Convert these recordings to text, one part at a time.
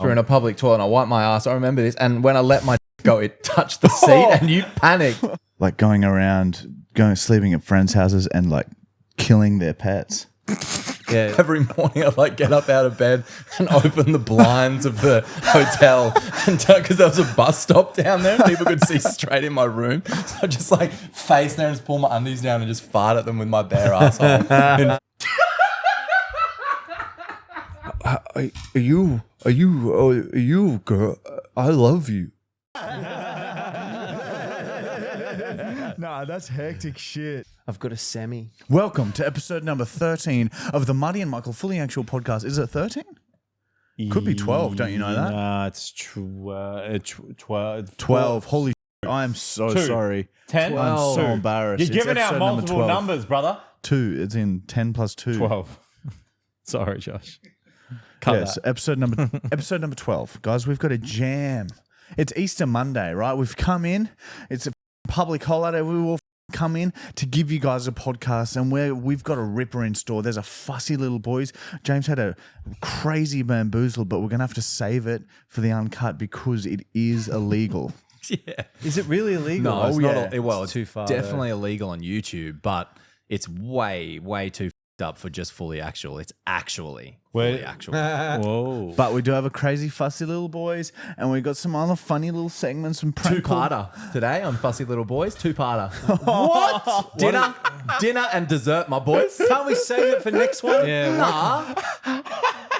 We're in a public toilet and I wiped my ass. I remember this. And when I let my go, it touched the seat and you panicked. Like going around, sleeping at friends' houses and like killing their pets. Yeah. Every morning I like get up out of bed and open the blinds of the hotel and because there was a bus stop down there and people could see straight in my room. So I just like face there and just pull my undies down and just fart at them with my bare asshole. Are you, girl? I love you. Nah, that's hectic shit. I've got a semi. Welcome to episode number 13 of the Marty and Michael Fully Actual podcast. Is it 13? Could be 12, don't you know that? Nah, it's 12. 12. Holy shit. I am so sorry. 10? I'm so embarrassed. You're giving out multiple numbers, brother. 2. It's in 10 plus 2. 12. Sorry, Josh. Cut yes, that. episode number 12. Guys, we've got a jam. It's Easter Monday, right? We've come in. It's a public holiday. We will come in to give you guys a podcast, and we've got a ripper in store. There's a Fussy Little Boys. James had a crazy bamboozle, but we're going to have to save it for the uncut because it is illegal. Yeah. Is it really illegal? No, it's not. It's too far. Definitely illegal on YouTube, but it's way, way too up for just fully actual. It's actually fully actual. Whoa. But we do have a crazy Fussy Little Boys, and we got some other funny little segments and prank Two-parter today on Fussy Little Boys. Two-parter. What? Dinner and dessert, my boys. Can't we save it for next one? Yeah. Nah.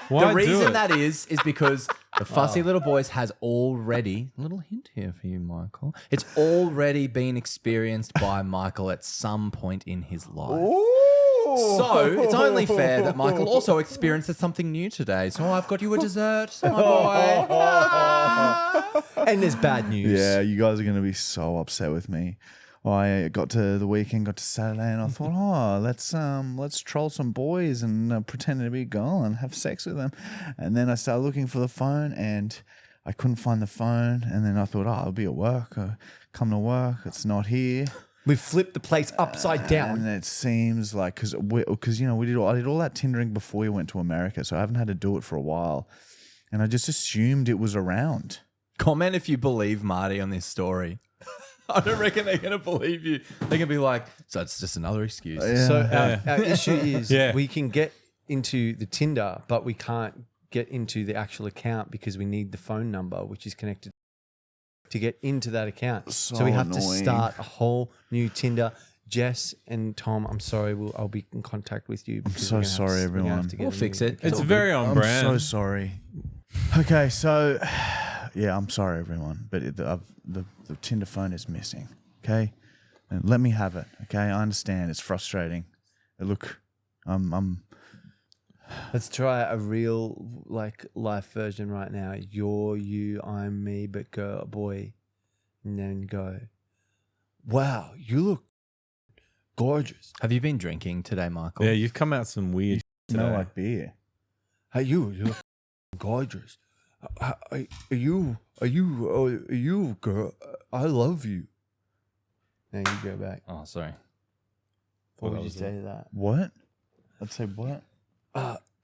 Why The reason do it? that is because the Fussy Little Boys has already, a little hint here for you, Michael. It's already been experienced by Michael at some point in his life. So it's only fair that Michael also experiences something new today. So I've got you a dessert, my boy. And there's bad news. Yeah, you guys are going to be so upset with me. I got to the weekend, got to Saturday, and I thought, let's troll some boys and pretend to be a girl and have sex with them. And then I started looking for the phone, and I couldn't find the phone. And then I thought, I'll be at work. Come to work, it's not here. We flipped the place upside down. And it seems like because I did all that Tindering before we went to America, so I haven't had to do it for a while, and I just assumed it was around. Comment if you believe Marty on this story. I don't reckon they're going to believe you. They're going to be like, so it's just another excuse. Yeah. So our issue is Yeah. we can get into the Tinder, but we can't get into the actual account because we need the phone number, which is connected to get into that account. So we have to start a whole new Tinder. Jess and Tom, I'm sorry, I'll be in contact with you. I'm so sorry, everyone. We'll fix it. It's very on brand. I'm so sorry. Okay, so yeah, I'm sorry, everyone, but the Tinder phone is missing. Okay, and let me have it. Okay, I understand it's frustrating. Look, I'm. Let's try a real live version right now. You're you, I'm me, but girl, boy, and then go. Wow, you look gorgeous. Have you been drinking today, Michael? Yeah, you've come out some weird Smell like beer. Hey, you look gorgeous. Are you, girl? I love you. Now you go back. Oh, sorry. What would you say to that? What? I'd say what?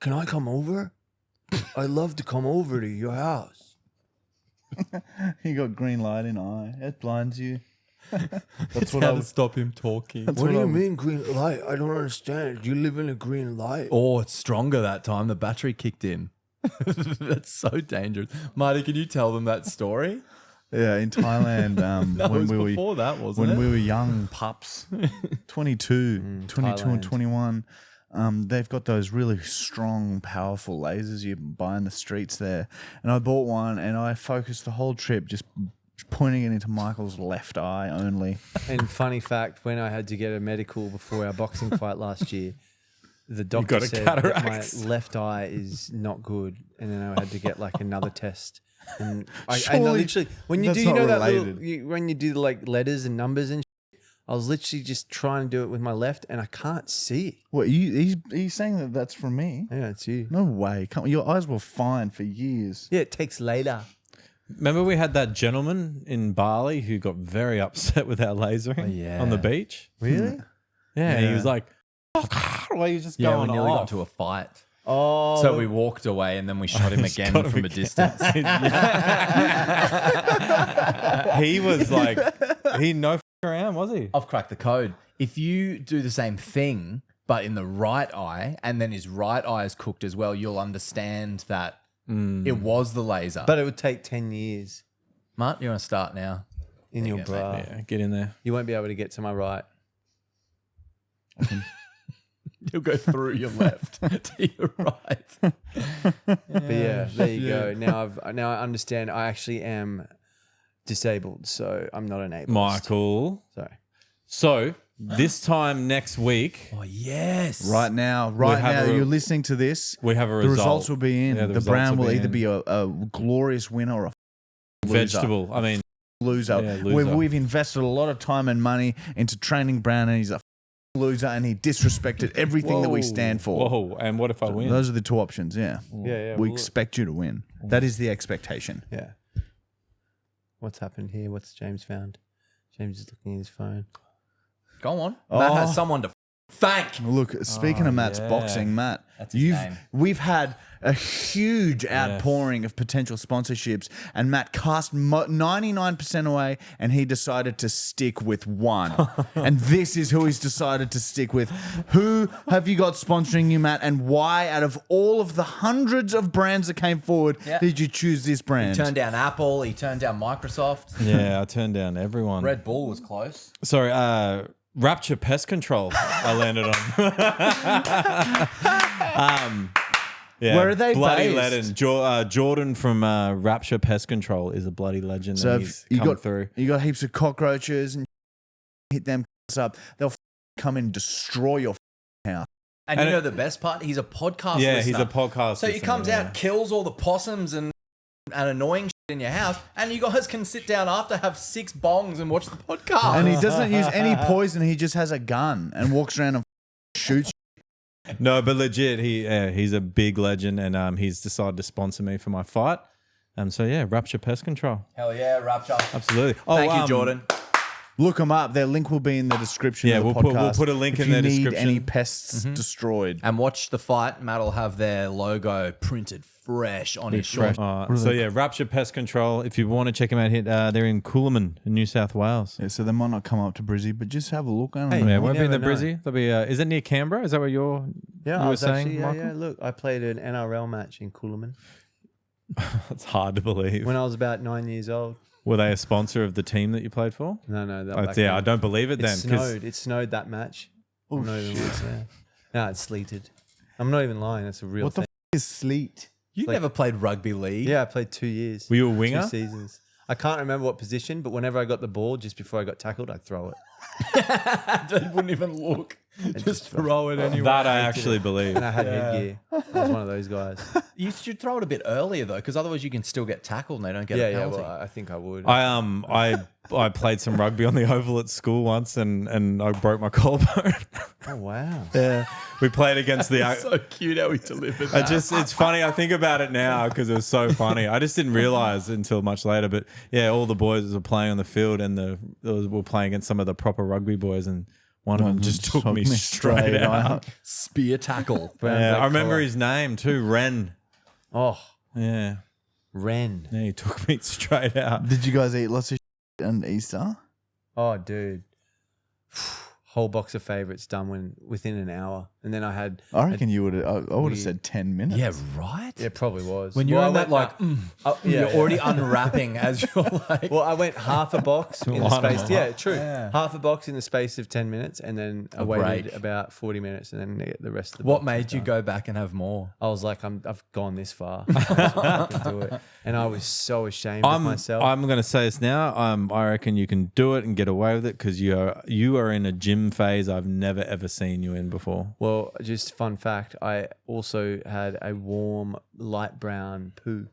Can I come over? I'd love to come over to your house. You got green light in eye. It blinds you. That's what I would stop him talking. What do you mean green light? I don't understand. You live in a green light. Oh, it's stronger that time. The battery kicked in. That's so dangerous. Marty, can you tell them that story? Yeah, in Thailand, No, when it was we before were that, wasn't when it? we were young pups, 22 Thailand. and 21, they've got those really strong, powerful lasers you buy in the streets there. And I bought one, and I focused the whole trip just pointing it into Michael's left eye only. And funny fact, when I had to get a medical before our boxing fight last year, the doctor got a said that my cataract. left eye is not good, and then I had to get another test. And I Surely literally, when you that's do, you not know that related. when you do letters and numbers and shit, I was literally just trying to do it with my left, and I can't see. What, he's saying that that's from me? Yeah, it's you. No way. Your eyes were fine for years. Yeah, it takes later. Remember we had that gentleman in Bali who got very upset with our lasering on the beach? Really? Yeah, he was like, well, he was just Yeah, going we nearly off. got into a fight. Oh, So we walked away and then we shot him again Shot him from a again. distance. He was like, he no around, was he? I've cracked the code. If you do the same thing, but in the right eye, and then his right eye is cooked as well, you'll understand that it was the laser. but it would take 10 years Mart, you want to start now? in your you go, bra. Yeah, get in there. You won't be able to get to my right. You'll go through your left to your right. But yeah, there you go. Now I understand. I actually am disabled, so I'm not an ableist. Michael. Sorry. So this time next week, Oh, yes. Right now, you're listening to this. we have a The result. results will be in. Yeah, the results brown will be either in. be a glorious winner or a Vegetable. I mean, loser. Yeah, loser. We've invested a lot of time and money into training Brown, and he's a loser, and he disrespected everything that we stand for. whoa. And what if I win? Those are the two options. Yeah, Yeah. we well, expect you to win. That is the expectation. yeah. What's happened here? What's James found? James is looking at his phone. Go on. Matt Oh. has someone to thank. Look, speaking of Matt's yeah. boxing, Matt, That's his name. we've had a huge outpouring of potential sponsorships, and Matt cast 99% away, and he decided to stick with one. And this is who he's decided to stick with. Who have you got sponsoring you, Matt, and why, out of all of the hundreds of brands that came forward, Yeah. did you choose this brand? Turned down Apple. He turned down Microsoft. Yeah, I turned down everyone. Red Bull was close. Sorry, Rapture Pest Control. I landed on. Yeah, Where are they bloody based? legend. Jordan from Rapture Pest Control is a bloody legend. So and if he's you come got through. you got heaps of cockroaches and hit them up, they'll come and destroy your house. And, And you know the best part? He's a podcast Yeah, listener. he's a podcast. So he listener, comes yeah. out, kills all the possums and annoying shit in your house, and you guys can sit down after, have 6 bongs, and watch the podcast. And he doesn't use any poison. He just has a gun and walks around and shoots. No, but legit, he's a big legend, and he's decided to sponsor me for my fight. So yeah, Rapture Pest Control, Hell yeah, Rapture. absolutely. Thank you, Jordan. Look them up. Their link will be in the description Yeah, of the we'll podcast. put a link if in you the need description. any pests destroyed. And watch the fight. Matt will have their logo printed fresh on his short. So yeah, Rapture Pest Control. If you want to check them out, they're in Coolaman, in New South Wales. Yeah, so they might not come up to Brizzy, but just have a look. I don't know. Yeah, You won't be in the never know. Brizzy. They'll be. Is it near Canberra? Is that what you I were was saying, actually, Michael? yeah. Look, I played an NRL match in Coolaman It's hard to believe. when I was about 9 years old. Were they a sponsor of the team that you played for? No, that Oh, back yeah, then. I don't believe it It then. 'cause- snowed. It snowed that match. I'm not even lying. No, it's sleeted. I'm not even lying. That's a real What the thing. is sleet? You never played rugby league. Yeah, I played 2 years. Were you a winger? 2 seasons. I can't remember what position, but whenever I got the ball, just before I got tackled, I'd throw it. They wouldn't even look. Just throw it anyway. That I actually believe. And I had headgear. I was one of those guys. You should throw it a bit earlier though, because otherwise you can still get tackled and they don't get Yeah, a yeah. penalty. Well, I think I would. I played some rugby on the oval at school once, and I broke my collarbone. Oh wow. Yeah, we played against the. so cute how he delivered I that. just, it's funny. I think about it now because it was so funny. I just didn't realize until much later. But yeah, all the boys were playing on the field, and were playing against some of the proper rugby boys, and one of them just took me straight out. Spear tackle. Brown, Yeah, black I remember collar. his name too, Ren. Oh, Yeah, Ren. yeah, he took me straight out. Did you guys eat lots of on Easter? Oh, dude. Whole box of favorites done within an hour, and then I had. I reckon you would have. I would we- have said 10 minutes. Yeah, right. It probably was. When you're Well, in I that went- like, yeah, you're yeah. already unwrapping as you're like. Well, I went half a box in the Line 'em space. up. Yeah, true. Yeah. Half a box in the space of 10 minutes, and then I A waited break. about 40 minutes, and then the rest of the. What box was made you done. go back and have more? I was like, I've gone this far. I can do it, and I was so ashamed of myself. I'm going to say this now. I reckon you can do it and get away with it because you are in a gym phase I've never ever seen you in before. Well, just fun fact, I also had a warm light brown poo.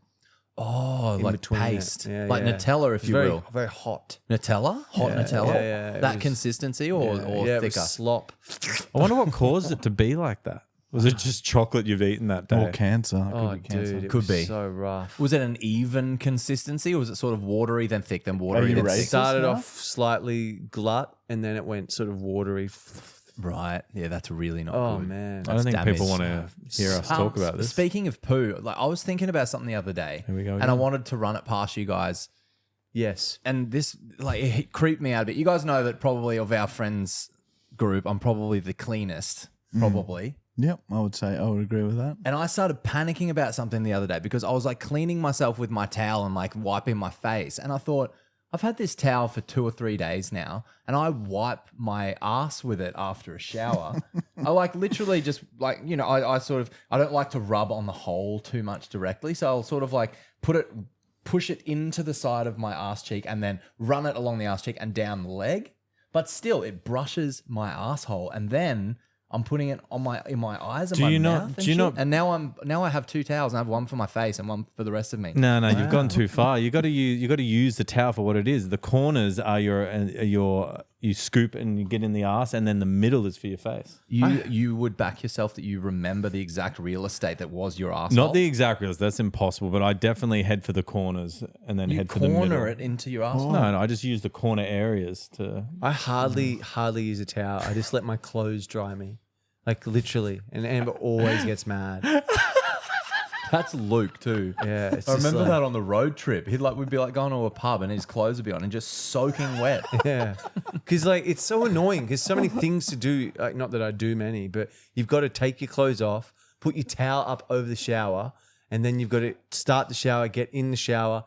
Oh, In like between it. paste, Yeah, like yeah. Nutella, if It's you very, will. very hot. Nutella, hot Yeah, Nutella. yeah, yeah, it That was- consistency or yeah, it thicker. was slop. I wonder what caused it to be like that. Was it just chocolate you've eaten that day? Or cancer. It Oh, could be cancer. dude, it Could was be. so rough. Was it an even consistency, or was it sort of watery, then thick, then watery, you then racist? thick? It started now? off slightly glut, and then it went sort of watery. Right. Yeah, that's really not Oh good. man. I don't think damage. people want to hear us talk about this. Speaking of poo, like I was thinking about something the other day, Here we go and I again. wanted to run it past you guys. Yes. And this, like, it creeped me out a bit. You guys know that probably of our friends group, I'm probably the cleanest, probably. Yep, I would agree with that. And I started panicking about something the other day because I was like cleaning myself with my towel and like wiping my face. And I thought, I've had this towel for 2 or 3 days now, and I wipe my ass with it after a shower. I like literally just like, you know, I don't like to rub on the hole too much directly. So I'll sort of like push it into the side of my ass cheek and then run it along the ass cheek and down the leg. But still, it brushes my asshole, and then I'm putting it on in my eyes and Do my you not- mouth. do you not- And now I have 2 towels, and I have one for my face and one for the rest of me. No, you've gone too far. You got to use the towel for what it is. The corners are you scoop and you get in the ass, and then the middle is for your face. You would back yourself that you remember the exact real estate that was your asshole. Not the exact reels. That's impossible. But I definitely head for the corners and then you head for the middle. corner it into your asshole. No, I just use the corner areas to. I hardly use a towel. I just let my clothes dry me. Like literally. And Amber always gets mad. That's Luke too. Yeah. It's I just remember like, that on the road trip. We'd be like going to a pub and his clothes would be on and just soaking wet. Yeah. Because like it's so annoying because so many things to do. Like not that I do many, but you've got to take your clothes off, put your towel up over the shower, and then you've got to start the shower, get in the shower.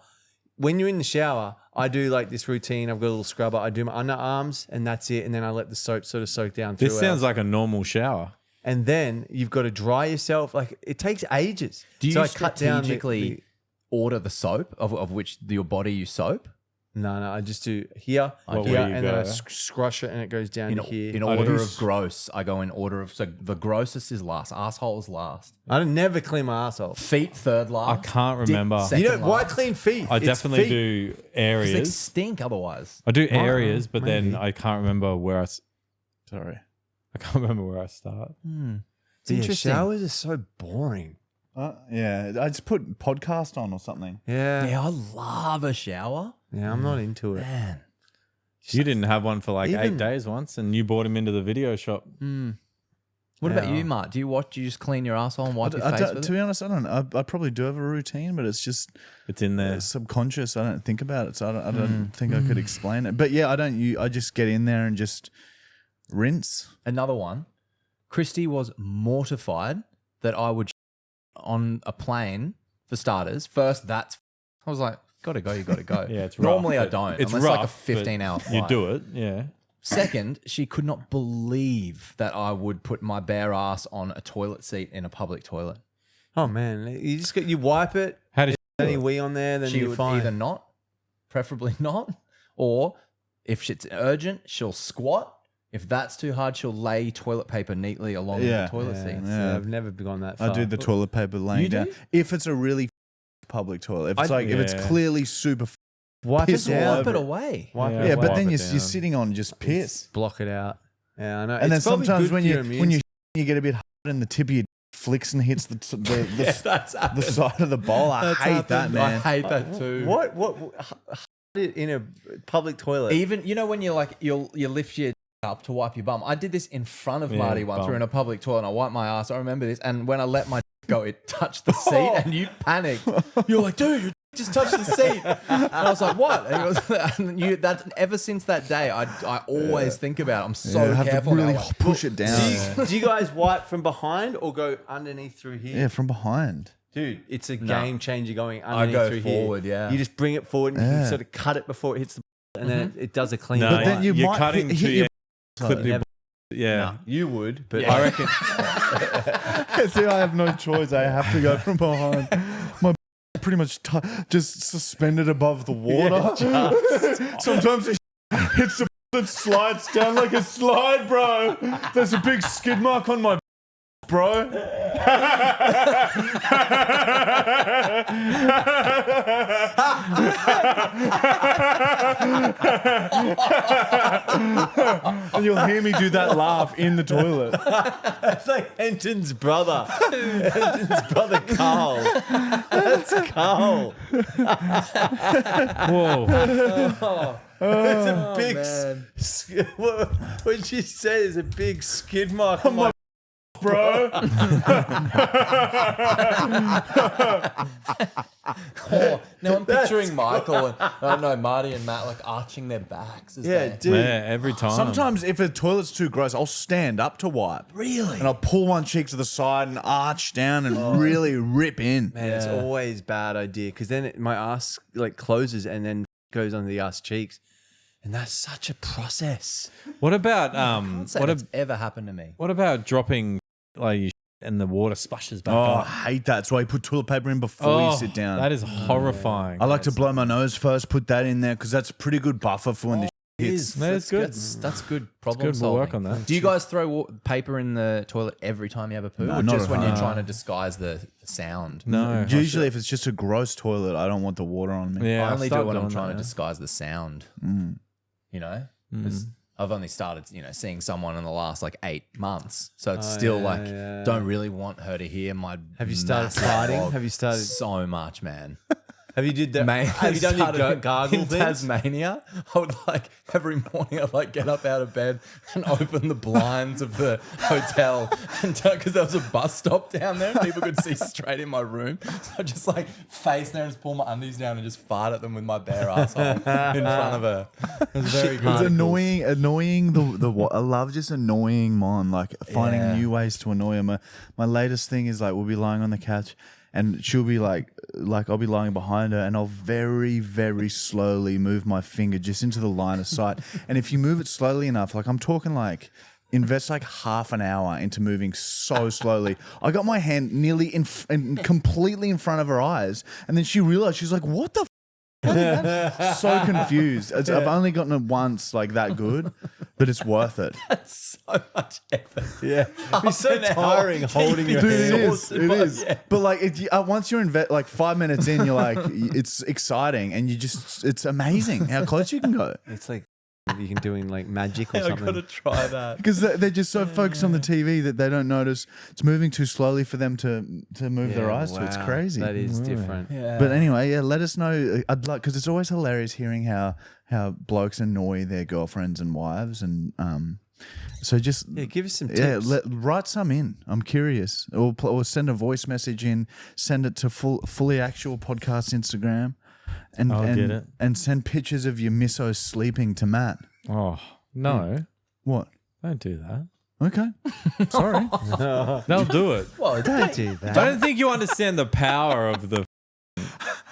When you're in the shower, I do like this routine. I've got a little scrubber. I do my underarms and that's it. And then I let the soap sort of soak down throughout. This sounds like a normal shower. And then you've got to dry yourself. Like it takes ages. Do you So I cut down strategically order the soap of which your body you soap? No, I just do here, Well, here, where you and then I go. scrush it and it goes down In, to here. in order of gross, I go in order of, so the grossest is last, asshole is last, I don't never clean my asshole. feet third I last. can't dick remember. second You know why last. clean feet? I It's definitely feet. do 'Cause they areas. stink otherwise. I do areas, but then maybe. I can't remember where I. Sorry. I can't remember where I start. It's Yeah, interesting. showers are so boring. Yeah, I just put podcast on or something. Yeah, Yeah, I love a shower. I'm not into it. Man. You didn't have one for like Even- 8 days once, and you brought him into the video shop. What about Yeah. you, Mart? Do you just clean your asshole and wipe your face with To it? be honest, I don't. I probably do have a routine, but it's just It's in there. subconscious. I don't think about it, so I don't think I could explain it. But yeah, I don't. I just get in there and just rinse. Another one. Christy was mortified that I would on a plane for starters. First, I was like, gotta go, you gotta go. Yeah, it's Normally rough, I don't. It's unless rough, like a 15-hour but flight. You do it, yeah. Second, she could not believe that I would put my bare ass on a toilet seat in a public toilet. Oh man, you wipe it. How did Any wee on there, then She you're would fine. either not, preferably not, or if it's urgent, she'll squat. If that's too hard, she'll lay toilet paper neatly along Yeah. the toilet Yeah, seat. so I've never gone that far. I do the toilet paper laying You down. do? If it's a really public toilet, if it's if it's Yeah. clearly super. Wipe piss it all down. Wipe it over. away. Wipe Yeah, it Yeah, away. but wipe then it you're down. sitting on just piss. Block it out. Yeah, I know. And then It's probably sometimes good when for you your when immune you get a bit hard and the tip of your flicks and hits the the side of the bowl. I hate that, man. I hate that too. What in a public toilet? Even when you you lift your up to wipe your bum. I did this in front of Yeah, Marty once. bum. We were in a public toilet and I wiped my ass. I remember this. And when I let my go, it touched the seat and you panicked. You're like, dude, you just touched the seat. And I was like, what? And ever since that day, I always think about it. I'm so I have careful to really now. Like, push it down. Do you guys wipe from behind or go underneath through here? Yeah, from behind. Dude, it's a game changer going underneath go through forward, here. yeah. You just bring it forward and you Yeah. can sort of cut it before it hits the and then it does a clean No, wipe. But then you you're might cutting hit to your your clip Never. yeah. You would, but I reckon See, I have no choice. I have to go from behind. My pretty much just suspended above the water. Sometimes it hits the it slides down like a slide, bro. There's a big skid mark on my bro. And you'll hear me do that laugh in the toilet. It's like Henton's brother. Henton's brother, Carl. That's Carl. Whoa. It's a big... what she said is a big skid mark on my... Bro. Now I'm picturing Michael and I don't know, Marty and Matt like arching their backs. As Yeah, they, dude. Yeah, every time. Sometimes if a toilet's too gross, I'll stand up to wipe. Really? And I'll pull one cheek to the side and arch down and really rip in. Man, it's always a bad idea because then my ass like closes and then goes under the ass cheeks. And that's such a process. What about What has ever happened to me? what about dropping like your and the water splashes back Oh, up? I hate that. That's why you put toilet paper in before you sit down. That is horrifying. I like to blow my nose first, put that in there because that's a pretty good buffer for when the hits. That's good. That's good problem Good. We'll solving. work on that. Do you guys throw paper in the toilet every time you have a poo, No, or not just at when you're home. trying to disguise the sound? No. Usually, if it's just a gross toilet, I don't want the water on me. Yeah, I only do start it when I'm doing trying that. to disguise the sound. You know, 'Cause I've only started, seeing someone in the last like 8 months, so it's still don't really want her to hear my. Have you started massive farting? fog Have you started- so much, man? Have you did that? Mate, Have you done started your gargle in things? Tasmania? I would every morning I'd get up out of bed and open the blinds of the hotel and because there was a bus stop down there and people could see straight in my room. So I just face there and just pull my undies down and just fart at them with my bare asshole in front of her. It was very It's good. annoying. I love just annoying Mon, finding Yeah. new ways to annoy her. My latest thing is we'll be lying on the couch, and she'll be like I'll be lying behind her, and I'll very, very slowly move my finger just into the line of sight. And if you move it slowly enough, I'm talking invest half an hour into moving so slowly. I got my hand nearly completely in front of her eyes, and then she realized, she's like, "What the?" So confused. I've only gotten it once that good, but it's worth it. That's so much effort. Yeah. It's so tiring holding your Dude, hand. it is. But once you're 5 minutes in, you're it's exciting, and it's amazing how close you can go. It's like you can do in magic or I something. gotta try that. Because they're just so focused on the TV that they don't notice it's moving too slowly for them to move their eyes to. It's Wow, crazy. That is different. Yeah. But anyway, let us know. I'd like, because it's always hilarious hearing how blokes annoy their girlfriends and wives, and so just Give us some tips. write some in. I'm curious, or send a voice message in. Send it to fully actual podcast Instagram, and I'll and, get it. and send pictures of your missos sleeping to Matt. Oh no! What? Don't do that. Okay, sorry. They'll do it. Well, Don't do that. I don't think you understand the power of the.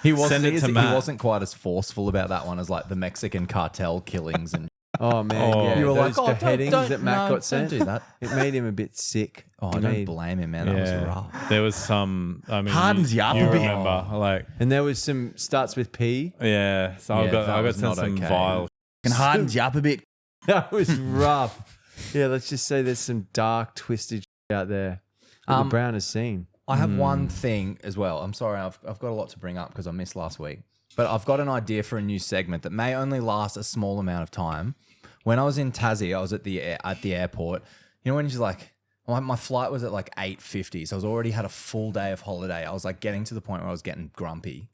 he wasn't. Send it to He Matt. wasn't quite as forceful about that one as the Mexican cartel killings and. Oh man, Oh. yeah. You were those like, "Oh, beheadings don't- that Matt no, got sent. don't do that. It made him a bit sick. Oh, It I don't made- blame him, man. That was Yeah, rough. there was some. I mean, Hardens you up a bit. remember, And there was some starts with P. yeah. So I Yeah, got that was sent not some okay. vile. Can hardens you up a bit. That was rough. Yeah, let's just say there's some dark, twisted shit out there that the Brown has seen. I have one thing as well. I'm sorry, I've got a lot to bring up because I missed last week. But I've got an idea for a new segment that may only last a small amount of time. When I was in Tassie, I was at the airport. You know when she's my flight was at 8:50, so I was already had a full day of holiday. I was getting to the point where I was getting grumpy.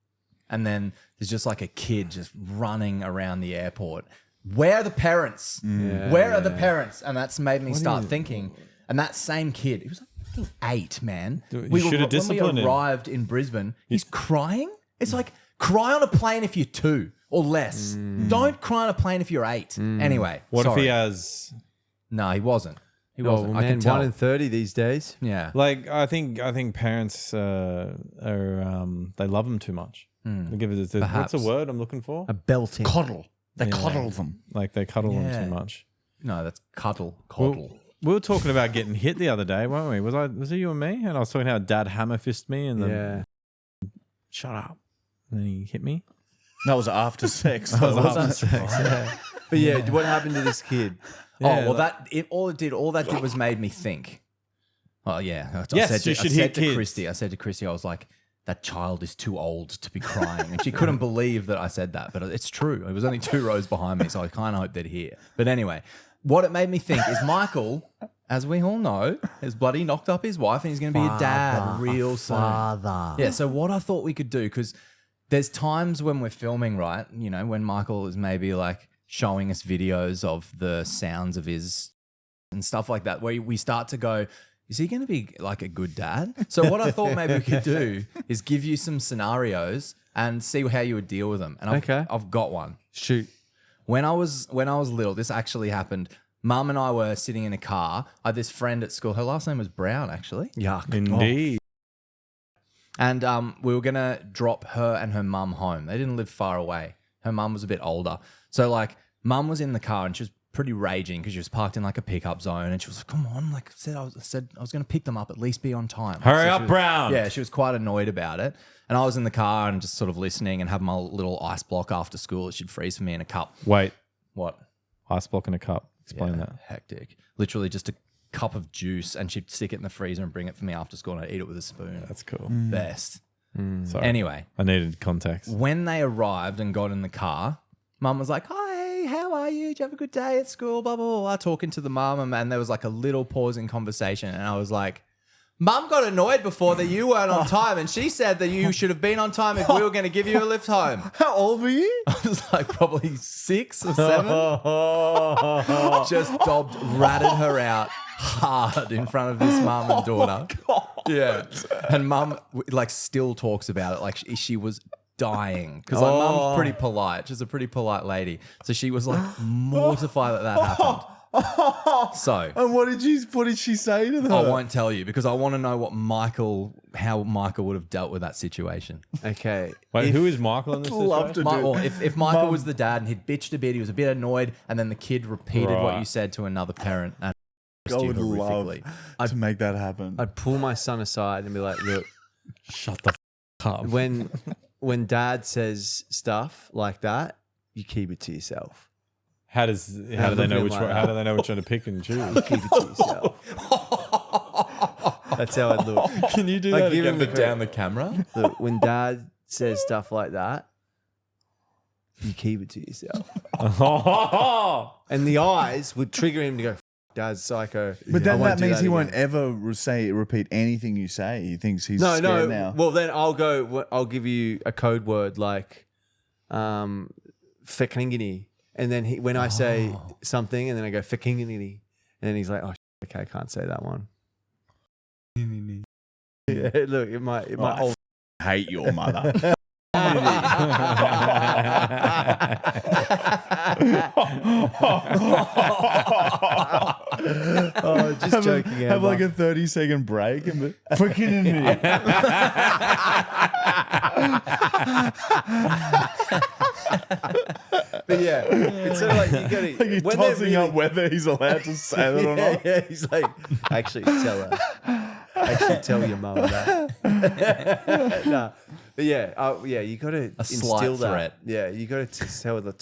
And then there's just a kid just running around the airport. Where are the parents? Where are the parents? And that's made me start thinking. And that same kid, he was fucking 8, man. You should have when disciplined we him. arrived in Brisbane, he's crying. It's cry on a plane if you're 2 or less. Don't cry on a plane if you're 8. Anyway, What if sorry. he has? No, he wasn't. He Oh, wasn't. well, I can man, tell. 1 in 30 these days. Yeah. I think parents are they love them too much. They give it what's Perhaps. the word I'm looking for? A belting. Coddle. They coddle them. They cuddle Yeah. them too much. No, that's cuddle. Coddle. We were talking about getting hit the other day, weren't we? Was it you and me? And I was talking how Dad hammer fisted me and then Yeah. shut up. And then he hit me. That was after sex. But yeah, what happened to this kid? Oh, well, all that did was made me think. Oh yeah. Yes, you should hear kids. Christy. I said to Christy, I was like, that child is too old to be crying, and she couldn't believe that I said that. But it's true. It was only 2 rows behind me, so I kind of hope they'd hear. But anyway, what it made me think is Michael, as we all know, has bloody knocked up his wife, and he's going to be a dad real soon. Yeah. So what I thought we could do, because there's times when we're filming, right? You know, when Michael is maybe like showing us videos of the sounds of his and stuff like that, where we start to go, is he going to be like a good dad? So what I thought maybe we could do is give you some scenarios and see how you would deal with them. And I've got one. Shoot. When I was little, this actually happened. Mum and I were sitting in a car. I had this friend at school. Her last name was Brown, actually. Yuck. Indeed. And we were going to drop her and her mum home. They didn't live far away. Her mum was a bit older. So like mum was in the car and she was pretty raging because she was parked in like a pickup zone, and she was like, come on, like I said I was going to pick them up, at least be on time. Hurry up, she was, Brown. Yeah, she was quite annoyed about it. And I was in the car and just sort of listening and having my little ice block after school that she'd freeze for me in a cup. Wait, What? ice block in a cup. Explain that. Hectic. Literally just a cup of juice, and she'd stick it in the freezer and bring it for me after school, and I'd eat it with a spoon. That's cool. Best. Sorry. Anyway, I needed context. when they arrived and got in the car, Mum was like, hi, how are you? Did you have a good day at school? Blah, blah, blah, blah. Talking to the mum, and there was like a little pause in conversation. And I was like, Mum got annoyed before that you weren't on time, and she said that you should have been on time if we were going to give you a lift home. How old were you? I was like probably 6 or 7. Just ratted her out hard in front of this mum and daughter. Yeah. And mum like still talks about it like she was dying, because like mum's pretty polite. She's a pretty polite lady. So she was like mortified that happened. So, And what did she say to them? I won't tell you because I want to know how Michael would have dealt with that situation. Okay. Wait, who is Michael in this Love situation? to Or if Michael was the dad and he'd bitched a bit, he was a bit annoyed, and then the kid repeated what Right. you said to another parent and I would love horrifically. to make that happen. I'd pull my son aside and be like, look, Shut the up. when dad says stuff like that, you keep it to yourself. How do they know which like one? that. How do they know which one to pick and choose? Keep it to yourself. That's how I'd look. Can you do Like, that give again him the but down the camera? Look, when dad says stuff like that, you keep it to yourself. And the eyes would trigger him to go, dad's psycho. But I then won't that do means he again. won't ever repeat anything you say. He thinks he's No. scared now. Well, then I'll give you a code word like fekingini. And then when I say something and then I go fekingini, and then he's like, oh, okay, I can't say that one. Yeah, look, it might all hate your mother. Oh, just joking. Have like a 30-second break and be freaking in me. But yeah, it's sort of like you got to. Like he's tossing up whether he's allowed to say that or not. Yeah, he's like, actually tell her. Actually tell your mum that. Nah. But yeah, you got to instill slight that. threat. Yeah, you got to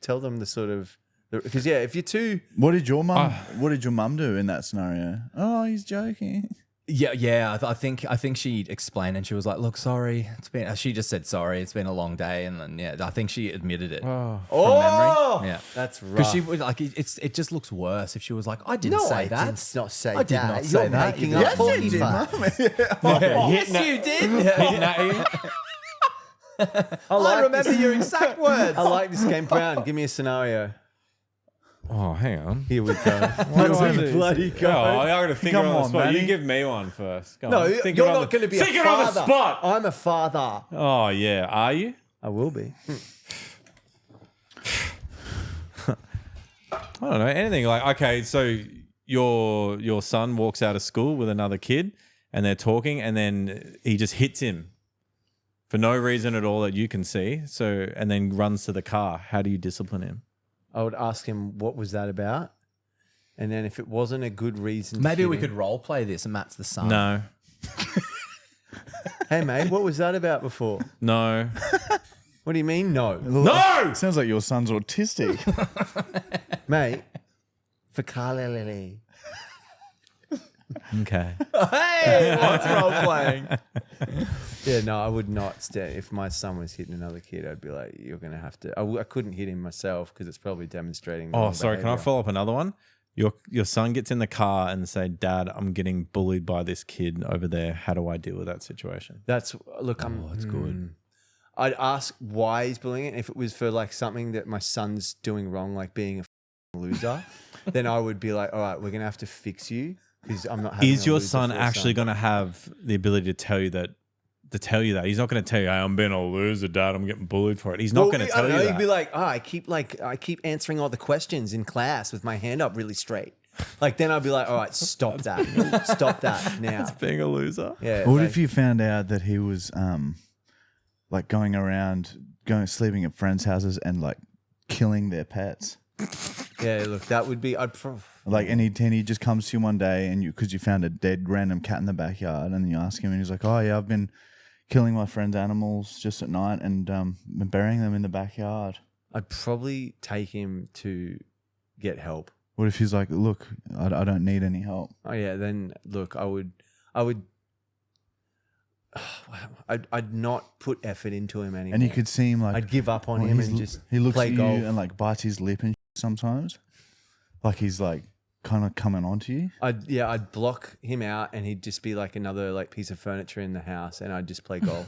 tell them the sort of, because if you're too. What did your mum? What did your mum do in that scenario? Oh, he's joking. Yeah. I think she explained, and she was like, "Look, sorry. She just said sorry. It's been a long day." And then I think she admitted it from memory. Yeah, That's right. because she was like, it just looks worse if she was like, "I didn't say that. did not say I did that. not say You're that. making You're up not things, talking mate. Yes, you did. I remember your exact words. I like this game. Brown, give me a scenario. Oh, hang on. Here we go. What's Let's bloody go. Oh, I got to think Come on the on, spot. Manny. You give me one first. Go No, on. Think you're it on not the- going to be think a it father. on the spot. I'm a father. Oh yeah, are you? I will be. I don't know anything. Like, okay, so your son walks out of school with another kid, and they're talking, and then he just hits him for no reason at all that you can see. So, and then runs to the car. How do you discipline him? I would ask him, what was that about? And then if it wasn't a good reason, Maybe to we hit could him, role play this, and Matt's the son. No, hey, mate, what was that about before? no, What do you mean, no? no. Sounds like your son's autistic. Mate, for Carlele. Okay. Hey, what's role playing? Yeah, no, I would not stand. If my son was hitting another kid, I'd be like, you're going to have to. I couldn't hit him myself because it's probably demonstrating. Oh, wrong sorry. Can I behavior. follow up another one? Your son gets in the car and say, "Dad, I'm getting bullied by this kid over there. How do I deal with that situation?" That's look. That's good. I'd ask why he's bullying it. If it was for like something that my son's doing wrong, like being a loser, then I would be like, all right, we're gonna have to fix you because I'm not. Is your son actually going to have the ability to tell you that? He's not going to tell you, "Hey, I'm being a loser, Dad. I'm getting bullied for it." He's not going to tell you that. He'd be like, "Oh, I keep answering all the questions in class with my hand up really straight." Like then I'd be like, "All right, stop that, stop that now." It's being a loser. Yeah. What like- if you found out that he was like going around, sleeping at friends' houses and like killing their pets? Yeah, look, that would be. Like, and he just comes to you one day and because you found a dead random cat in the backyard, and then you ask him, and he's like, "Oh yeah, I've been killing my friends' animals just at night and burying them in the backyard." I'd probably take him to get help. What if he's like, "Look, I don't need any help." Oh yeah, then look, I would. I'd not put effort into him anymore. And you could see him like I'd give up on well, him he's and l- just he looks play at golf. you and like bites his lip and sometimes, like he's like kind of coming on to you. I'd block him out, and he'd just be like another like piece of furniture in the house, and I'd just play golf.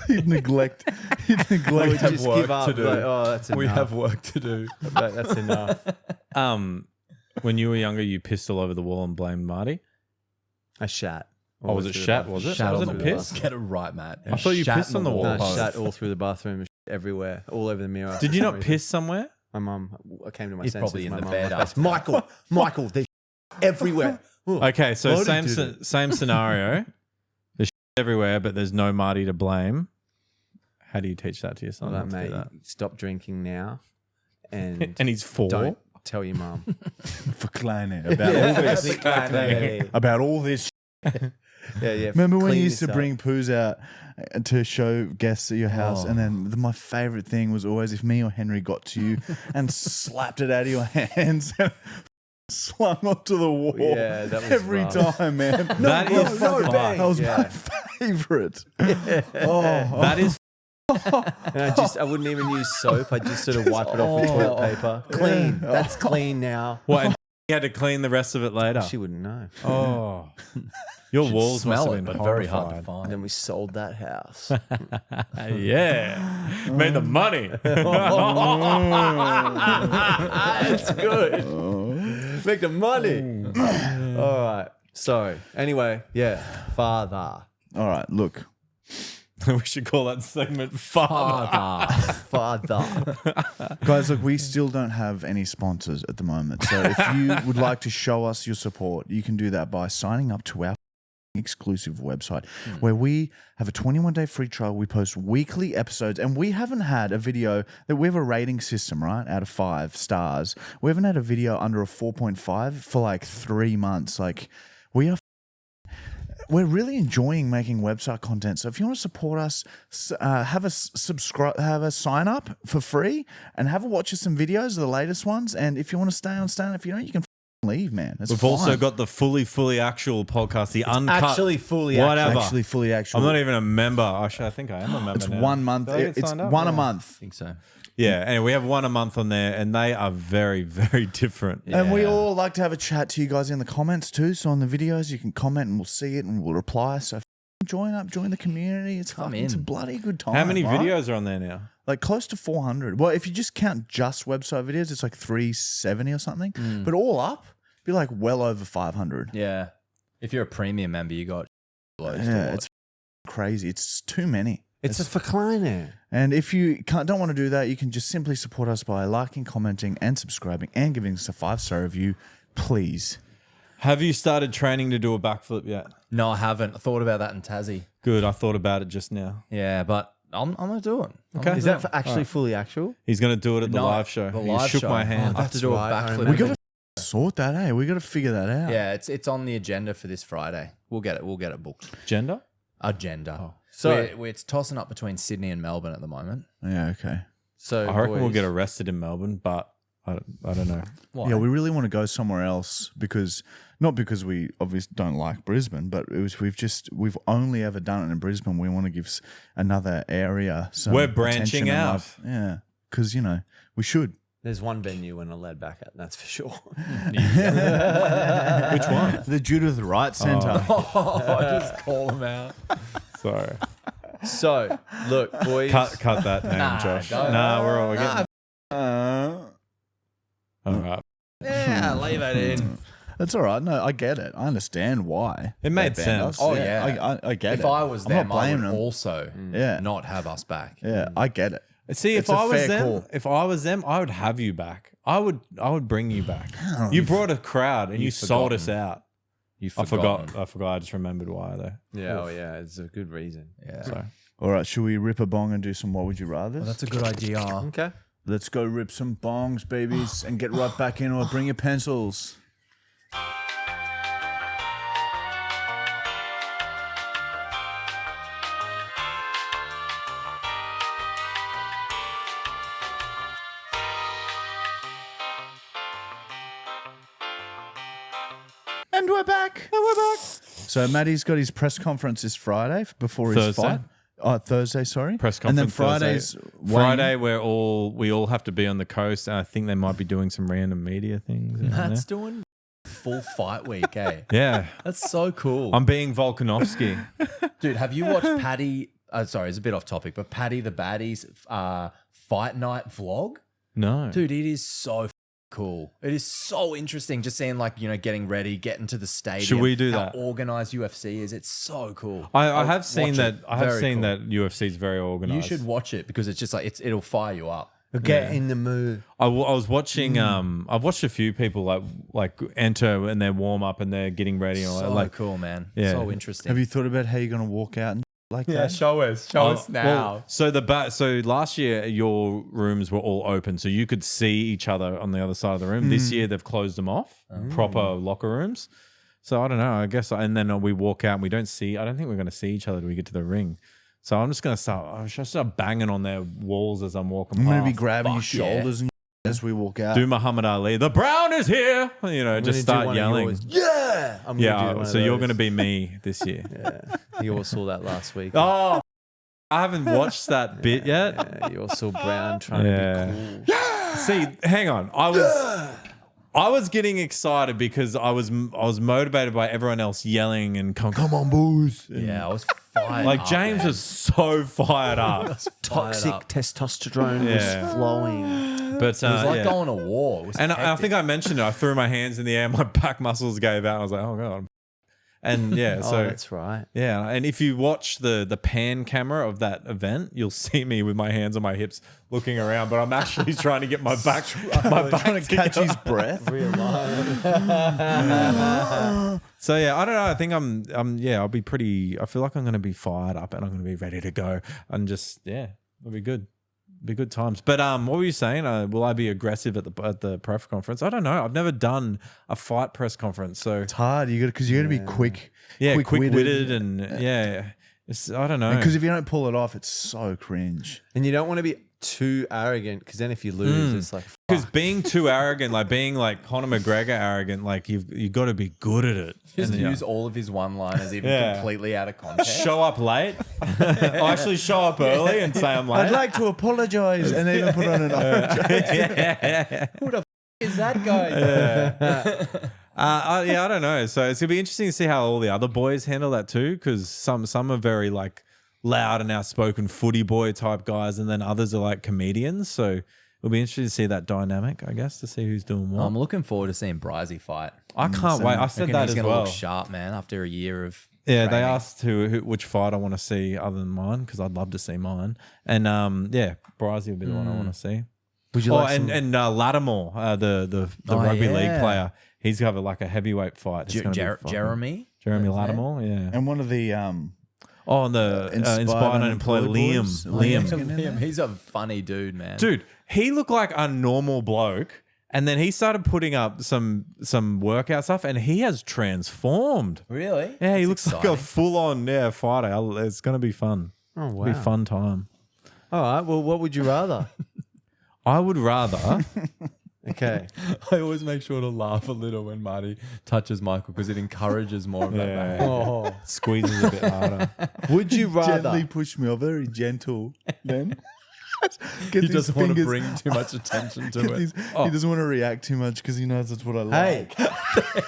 He'd neglect. I would just give up. to do. Like, oh, that's enough. We have work to do. That's enough. When you were younger, you pissed all over the wall and blamed Marty. I shat. Oh, was it shat? Was it? Shat Wasn't on it the piss? wall. Get it right, Matt. I thought you Shat pissed in on the wall. No, Oh. shat all through the bathroom, everywhere, all over the mirror. Did you for not some reason. piss somewhere? My mum. I came to my He's senses. probably in my the mum bed my face, Michael, there's everywhere. Ooh. Okay, so Marty did it. same scenario. There's everywhere, but there's no Marty to blame. How do you teach that to your son? Well, not to do mate, that? stop drinking now, and And he's 4. don't tell your mum. Verkleinen about all this. About all this. Yeah. Remember when Clean you used to this up. bring poos out to show guests at your house, and then my favorite thing was always if me or Henry got to you and slapped it out of your hands and slung onto the wall. Yeah, that was every rough. time, man. That is fun. That was Yeah. my favorite. That is And I wouldn't even use soap. I'd just sort of wipe it off with toilet paper. Clean. That's clean now. what? And you had to clean the rest of it later. She wouldn't know. Oh, your walls must Smell have it, been but very hard to horrified. find. And then we sold that house. Yeah, made the money. That's good. Make the money. All right. So, anyway, yeah. Father. All right, look. We should call that segment "Father." Father. Guys, look, we still don't have any sponsors at the moment. So if you would like to show us your support, you can do that by signing up to our exclusive website where we have a 21-day free trial. We post weekly episodes, and we haven't had a video that we have a rating system, right? Out of 5 stars. We haven't had a video under a 4.5 for like 3 months. Like, we're really enjoying making website content. So if you want to support us, have a subscribe, have a sign up for free, and have a watch of some videos, of the latest ones. And if you want to stay on, stay on. If you don't, you can leave, man. It's We've also fine. got the fully actual podcast, the uncut. Actually, fully whatever. actually fully actual. I'm not even a member. Actually, I think I am a member. It's now. 1 month. Did I get It's signed up? one a Yeah. month. I think so. Yeah, and we have one a month on there, and they are very, very different. And we all like to have a chat to you guys in the comments too. So on the videos, you can comment and we'll see it and we'll reply. So join up, join the community. It's Come fucking, it's a in. bloody good time. How many right? videos are on there now? Like close to 400. Well, if you just count just website videos, it's like 370 or something. But all up, be like well over 500. Yeah. If you're a premium member, you got loads to Yeah, watch. it's crazy. It's too many. It's a verkleiner. And if you don't want to do that, you can just simply support us by liking, commenting, and subscribing, and giving us a 5-star review, please. Have you started training to do a backflip yet? No, I haven't. I thought about that in Tassie. Good. I thought about it just now. Yeah, but I'm going to do it. Okay. Is that for actually fully actual? He's going to do it at the No, live show. the He live shook show. my hand. I have to do right, I a backflip. remember. We got to sort that, eh? We got to figure that out. Yeah, it's on the agenda for this Friday. We'll get it booked. Gender? Agenda. So- it's tossing up between Sydney and Melbourne at the moment. Yeah, okay. So I reckon we'll boys, get arrested in Melbourne, but I don't know. Why? Yeah, we really want to go somewhere else not because we obviously don't like Brisbane, but we've only ever done it in Brisbane. We want to give another area some We're attention branching and out. love. Yeah, because we should. There's one venue we're not allowed back at, that's for sure. Which one? The Judith Wright Centre. I just call him out. Sorry. So, look, boys. Cut that name, Josh. don't. Nah, we're getting. All right. Yeah, leave it in. That's all right. No, I get it. I understand why. It made they banned sense. us. Oh, yeah. I get it. If I was I'm not them, I would blaming them. also Yeah. not have us back. Yeah, I get it. See, It's if a I was fair them, call. I would have you back. I would bring you back. You brought a crowd and you sold us out. You've I forgotten. forgot. I just remembered why though. Yeah, oh yeah, it's a good reason. Yeah. So All right, should we rip a bong and do some what would you rather? Well, that's a good idea. Okay. Let's go rip some bongs, babies, and get right back into it. Bring your pencils. And we're back. So Matty's got his press conference this Friday before his Thursday. fight. Oh, Thursday, sorry. press And then conference. Friday's Friday we all have to be on the coast, and I think they might be doing some random media things. in there. That's doing full fight week, eh? Yeah, That's so cool. I'm being Volkanovski. Dude, have you watched Paddy? Sorry, it's a bit off topic, but Paddy the Baddies fight night vlog? No, Dude, it is so cool. It is so interesting just seeing getting ready, getting to the stadium. Should we do how that? organized UFC is. It's so cool. I have seen watch that. it. I have Very seen cool. that UFC is very organized. You should watch it because it's just like it'll fire you up. Get in the mood. I was watching. I've watched a few people like enter and they're warm up and they're getting ready. And So like, cool, man. Yeah. So interesting. Have you thought about how you're going to walk out and like that? show us. Show us now. Well, so last year your rooms were all open, so you could see each other on the other side of the room. This year they've closed them off, proper locker rooms. So I don't know. I guess, and then we walk out and we don't see. I don't think we're going to see each other till we get to the ring. So I'm just going to start banging on their walls as I'm walking. I'm going to past. be grabbing your Fuck yeah. shoulders and as we walk out. Do Muhammad Ali. The Brown is here. Just start yelling. Yeah. I'm gonna do Yeah. one So of you're those. going to be me this year. Yeah. You all saw that last week. Oh, I haven't watched that bit yet. Yeah, you all saw Brown trying to be cool. See, hang on. I was getting excited because I was motivated by everyone else yelling and come on, boys. Yeah, I was fired Like up, James man. was so fired up. Toxic up. testosterone Yeah. was flowing. But It was like yeah. going to war. It was And I hectic. think I mentioned it. I threw my hands in the air, my back muscles gave out. I was like, oh god. And yeah, so Oh, that's right. yeah, and if you watch the pan camera of that event, you'll see me with my hands on my hips looking around, but I'm actually trying to get my back trying to catch his breath. So yeah, I don't know. I think I'll be pretty. I feel like I'm going to be fired up and I'm going to be ready to go and just it'll be good. Be good times. But what were you saying? Will I be aggressive at the press conference? I don't know. I've never done a fight press conference, so It's hard. You got because you got to be quick. quick-witted and I don't know. Because if you don't pull it off, it's so cringe. And you don't want to be too arrogant because then if you lose, it's like, Because being too arrogant, like being like Conor McGregor arrogant, like you've got to be good at it. Just And, use all of his one-liners even Yeah. completely out of context. show up late. I actually show up early and say I'm late. I'd like to apologize and even put on an orange. Who the is that guy? I don't know. So it's gonna be interesting to see how all the other boys handle that too, because some are very like loud and outspoken footy boy type guys, and then others are like comedians. So it'll be interesting to see that dynamic, I guess, to see who's doing what. I'm looking forward to seeing Brizzy fight. I can't wait. I said Reckon that he's as gonna well. look sharp, man, after a year of Yeah, they training. asked which fight I want to see other than mine, because I'd love to see mine. And Brizzy will be the one I want to see. would you like and Lattimore, the rugby league yeah. player, he's got like a heavyweight fight. It's gonna be fucking- Jeremy? Jeremy Lattimore, yeah. And one of the Oh, and the Inspired Unemployed Unemployed Liam. boys. Liam. He's a funny dude, man. Dude, he looked like a normal bloke. And then he started putting up some workout stuff and he has transformed. Really? Yeah, he That's looks like a exciting. full-on fighter. It's going to be fun. Oh, wow. It'll be a fun time. All right. Well, what would you rather? I would rather Okay. I always make sure to laugh a little when Marty touches Michael because it encourages more of that Yeah. behavior. Oh. Squeezes a bit harder. Would you rather? Gently push me. I'm very gentle. Then He doesn't want to bring too much attention to it. He doesn't want to react too much because he knows that's what I like. Hey.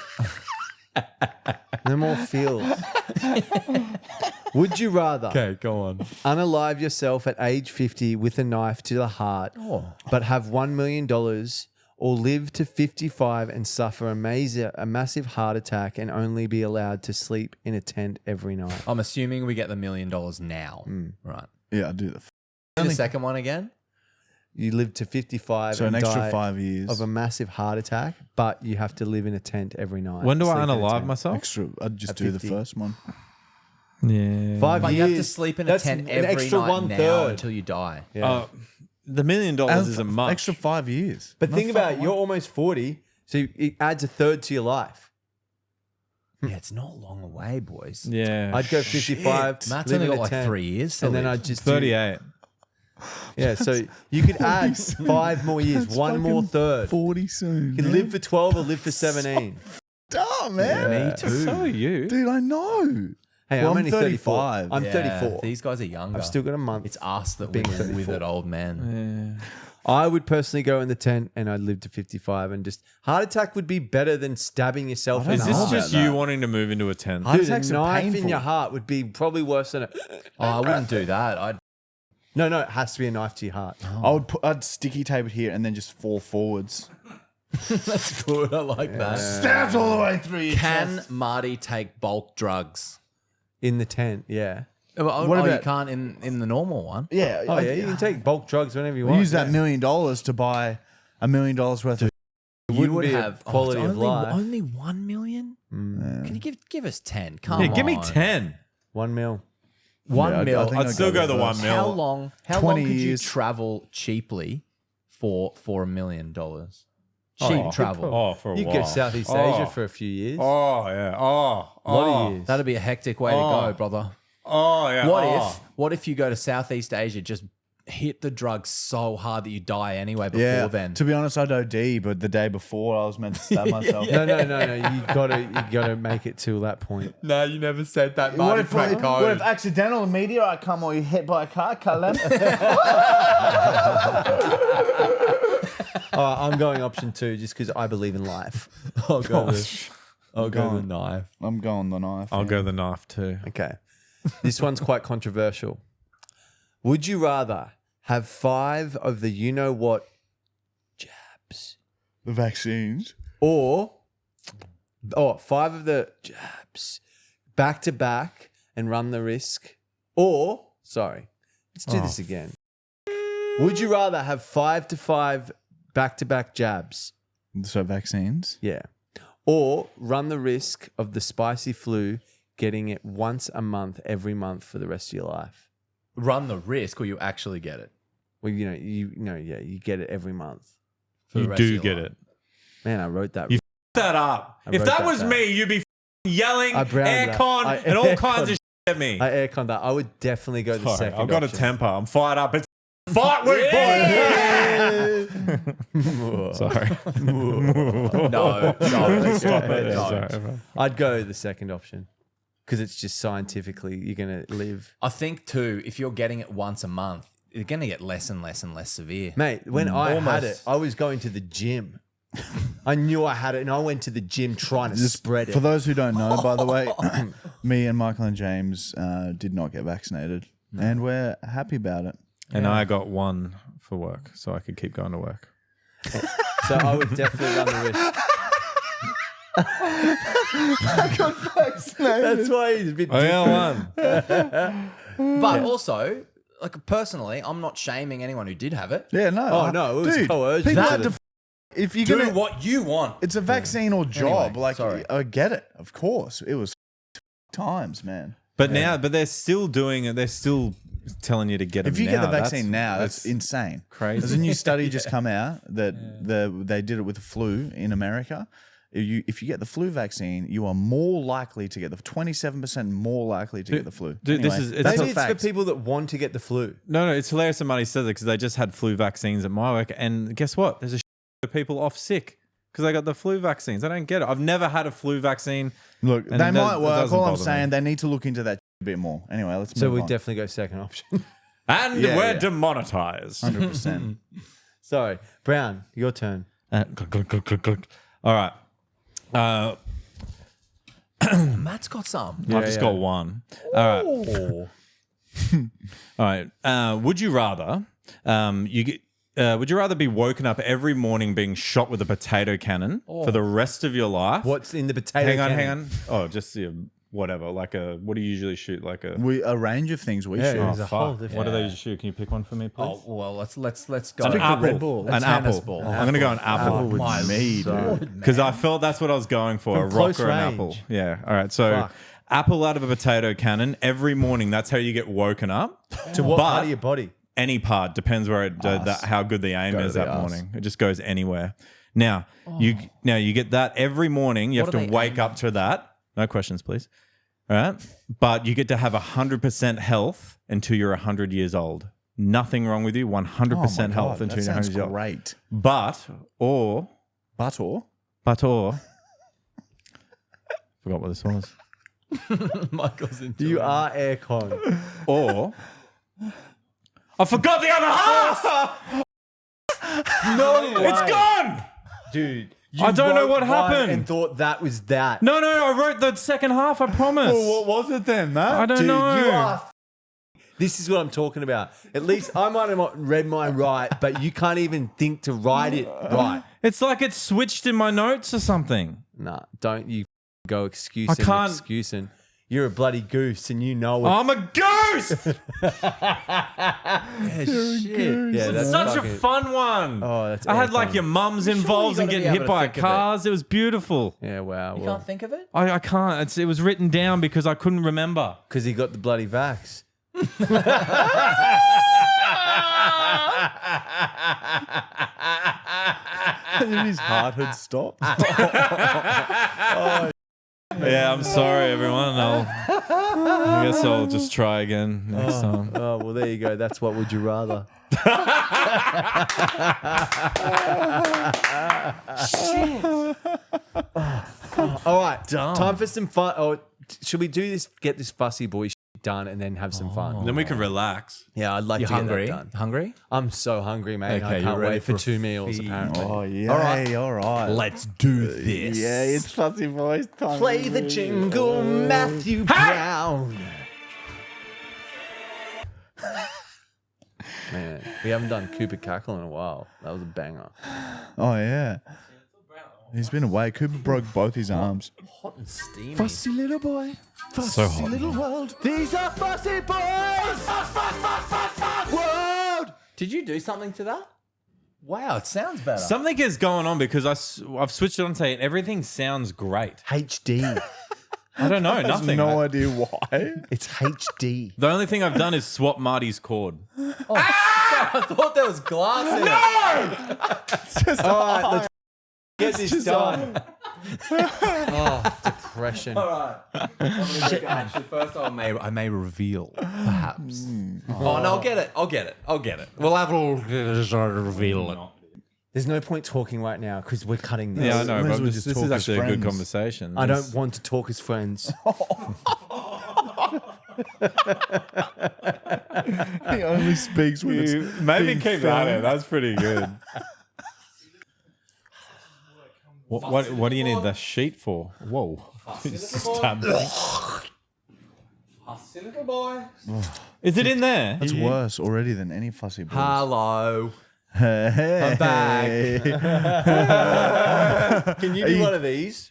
No more feels. Would you rather Okay, go on. unalive yourself at age 50 with a knife to the heart, but have $1 million, or live to 55 and suffer a massive heart attack and only be allowed to sleep in a tent every night? I'm assuming we get the $1 million now. Right. Yeah, I do the. The second one again? You live to 55 So and an extra die 5 years. of a massive heart attack, but you have to live in a tent every night. When do I Sleep in a unalive tent. myself? Extra. I'd just At do the 50. first one. Yeah. 5 But years. you have to sleep in a That's tent an every extra night now 1/3. until you die. Yeah. The $1 million isn't much. Extra 5 years. But think about it, you're almost 40, so it adds a third to your life. Yeah, it's not long away, boys. Yeah. I'd go 55. Matt's live only in got a like tent, 3 years to and then live. I'd just 38. Yeah, so you could add 5 more years, That's one more fucking third. 40 soon. You can live for 12 or live for 17. Dumb, man. Me too. So are you. Dude, I know. Hey, Well, I'm I'm only 34. 35. I'm Yeah, 34. These guys are younger. I've still got a month. It's us that being being 34. withered old men. I would personally go in the tent and I'd live to 55 and just heart attack would be better than stabbing yourself. I in don't the Is know this heart. about just you that. wanting to move into a tent? Heart Dude, a attacks are knife in painful. your heart would be probably worse than a. Oh, I wouldn't do that. No, it has to be a knife to your heart. I'd sticky tape it here and then just fall forwards. That's good. I like that. Stabs all the way through your Can chest. Marty take bulk drugs? In the tent, yeah. Oh, What you about- can't in the normal one. Yeah. Oh, yeah, you can take bulk drugs whenever you We want. use that yeah. $1 million to buy $1 million worth of. It You wouldn't would be a have quality it's of only, life. Only 1 million? Can you give us 10? Come Yeah, on. give me 10. 1 mil. 1 Yeah, I mil. think I'd still go the 1 mil. How long? How 20 long could you years. travel cheaply for $1 million? Cheap Oh, travel. Oh, for a You while. go Southeast Asia for a few years. Oh, yeah. Oh, a lot of years. That'd be a hectic way to go, brother. Oh, yeah. What if you go to Southeast Asia, just hit the drugs so hard that you die anyway before Yeah. then? To be honest, I'd OD, but the day before I was meant to stab myself. No. You gotta make it till that point. No, you never said that, What if accidental meteorite come or you hit by a car, Cullen? I'm going option 2 just because I believe in life. I'll go the knife. I'm going the knife. I'll go the knife too. Okay. This one's quite controversial. Would you rather have 5 of the you know what jabs The vaccines. or 5 of the jabs back to back and run the risk? Or, sorry, let's do this again. Would you rather have 5 to 5 back to back jabs? So vaccines. Yeah. Or run the risk of the spicy flu getting it once a month, every month for the rest of your life? Run the risk, or you actually get it. Well, you get it every month. For the You rest of do your get life. it. Man, I wrote that. You that up. I If wrote that that was down. me, you'd be yelling, I browned that. aircon, I and all airconned. kinds of shit at me. I airconned that. I would definitely go the Sorry, second I've got option. a temper. I'm fired up. It's fight week, boys. Sorry. No, stop it. No. Sorry. I'd go the second option because it's just scientifically you're going to live. I think too, if you're getting it once a month, you're going to get less and less and less severe. Mate, when I had Almost. it, I was going to the gym. I knew I had it and I went to the gym trying to spread it. For those who don't know, by the way, me and Michael and James did not get vaccinated, and we're happy about it. And I got 1 for work, so I could keep going to work. So I would definitely run the risk. That's why he's a bit I different. got 1. But also, like personally, I'm not shaming anyone who did have it. Yeah, no. Oh, no, it was dude, coercion. people That- are if you're Do gonna, what you want. it's a vaccine or job. Anyway, like, sorry. I get it. Of course, it was times, man. But they're still doing it. They're still telling you to get it. If you get the vaccine now, that's insane. crazy. There's a new study just come out that they did it with the flu in America. If you get the flu vaccine, you are more likely to get the 27% more likely to get the flu. Dude, this is- it's that's Maybe a it's for fact. people that want to get the flu. No, it's hilarious that Marty says it because they just had flu vaccines at my work. And guess what? There's a people off sick because they got the flu vaccines. I don't get it. I've never had a flu vaccine. Look, and they it might work. doesn't All I'm bother me. saying, they need to look into that a bit more. Anyway, let's So move we on. definitely go second option. And Yeah, we're yeah. demonetized. 100%. Sorry, Brown, your turn. All right. Matt's got some. I've just got one. All right. All right. Would you rather would you rather be woken up every morning being shot with a potato cannon for the rest of your life? What's in the potato? Hang on. Oh, just whatever. Like what do you usually shoot? Like a A range of things we Yeah, shoot. there's a whole fuck. different. What do they usually shoot? Can you pick one for me, please? Oh well, let's go. An pick the apple. Red Bull. A An tennis apple. ball. I'm gonna go an apple with my me, dude. lord, because man. I felt that's what I was going for. From A close rock or an range. apple. Yeah. All right. So Fuck. apple out of a potato cannon every morning. That's how you get woken up. To what But- part of your body? Any part depends where how good the aim Go to is the that arse. morning. It just goes anywhere. Now you get that every morning. You What have are to they wake up to that. No questions, please. All right, but you get to have 100% health until you're 100 years old. Nothing wrong with you. 100% health until that you're 100 sounds years old. great. But But forgot what this was. Michael's into You are aircon. Or I forgot the other half. No way. It's gone. Dude. I don't know wrote what one happened. And thought that was that. No, I wrote the second half. I promise. what was it then, Matt? I don't Dude, know. you are. This is what I'm talking about. At least I might have not read mine right, but you can't even think to write it right. It's like it's switched in my notes or something. Nah, don't you go excusing. I can't- Excusing. You're a bloody goose and you know it. I'm a goose. Yeah, shit. Yeah, It's that's such a fucking- fun one. Oh, that's I had aircon. like your mums involved you and gotta getting be hit able to by think of it. cars. It was beautiful. Yeah, wow. You Well, can't think of it? I can't. It was written down because I couldn't remember. because he got the bloody vax. His heart had stopped. Yeah, I'm sorry, everyone. I guess I'll just try again next time. Oh, well, there you go. That's what would you rather. All right, time for some fun. Oh, should we do this? Get this fussy boy shit done and then have some fun. Then we can relax. Yeah, I'd like You to get hungry? that done. Hungry? I'm so hungry, mate. Okay, I you can't ready wait for for 2 meals. feed? Apparently. Oh, yeah. All right. Let's do this. Yeah, it's Fussy Boys time. Play the jingle, Matthew Brown. Man, we haven't done Cooper Cackle in a while. That was a banger. Oh, yeah. He's been away. Cooper broke both his arms. Hot and steamy. Fussy little boy. So hot. Little world. These are fussy boys. World. Did you do something to that? Wow, it sounds better. Something is going on because I've switched it on to everything sounds great. HD. I don't know, nothing. No idea why. It's HD. The only thing I've done is swap Marty's cord. I thought there was glass in it. All right, let's get this done. Oh, depression. All right. Actually, first I may reveal, perhaps. Oh, no, I'll get it. We'll have a little reveal it. There's no point talking right now because we're cutting this. Yeah, I know, Might as but well this just is talk as actually a good friends. conversation. I don't want to talk as friends. He only speaks when it's Maybe being keep that in. filmed. That's pretty good. What do you need the sheet for? Whoa. Stab me. Fussy little boy. Is it in there? It's worse already than any Fussy Boys. Hello. Hey. I'm back. Can you do one of these?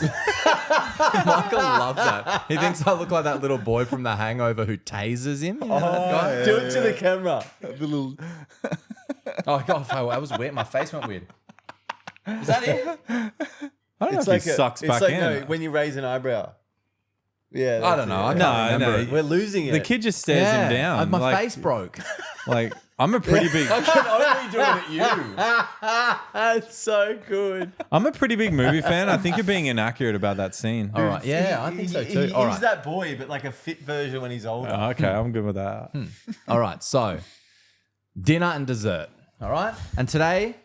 Michael loves that. He thinks I look like that little boy from The Hangover who tases him. You know that guy? Do it to the camera. Little. Oh, God, that was weird. My face went weird. Is that it? I don't know if he sucks back in. No, when you raise an eyebrow. Yeah. I don't know. I can't No, remember no. it. We're losing it. The kid just stares him down. My like, face broke. Like, I'm a pretty big... I can only do it at you. That's so good. I'm a pretty big movie fan. I think you're being inaccurate about that scene. All right. Yeah, I think so too. All He's right. that boy, but like a fit version when he's older. Okay, I'm good with that. All right. So, dinner and dessert. All right. And today,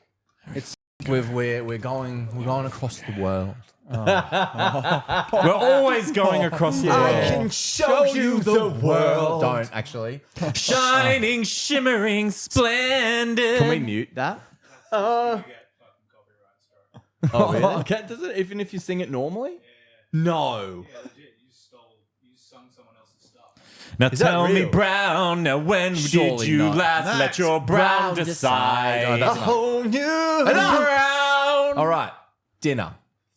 We're going across the world. We're always going across the I world. can show you the world. Don't actually. Shining, shimmering, splendid. Can we mute that? Oh, really? Okay, does it even if you sing it normally? No. Now that tell me, real? Brown, now when Surely did you not. last let That's your Brown decide? Oh, A that's enough. whole new Brown. All right, dinner.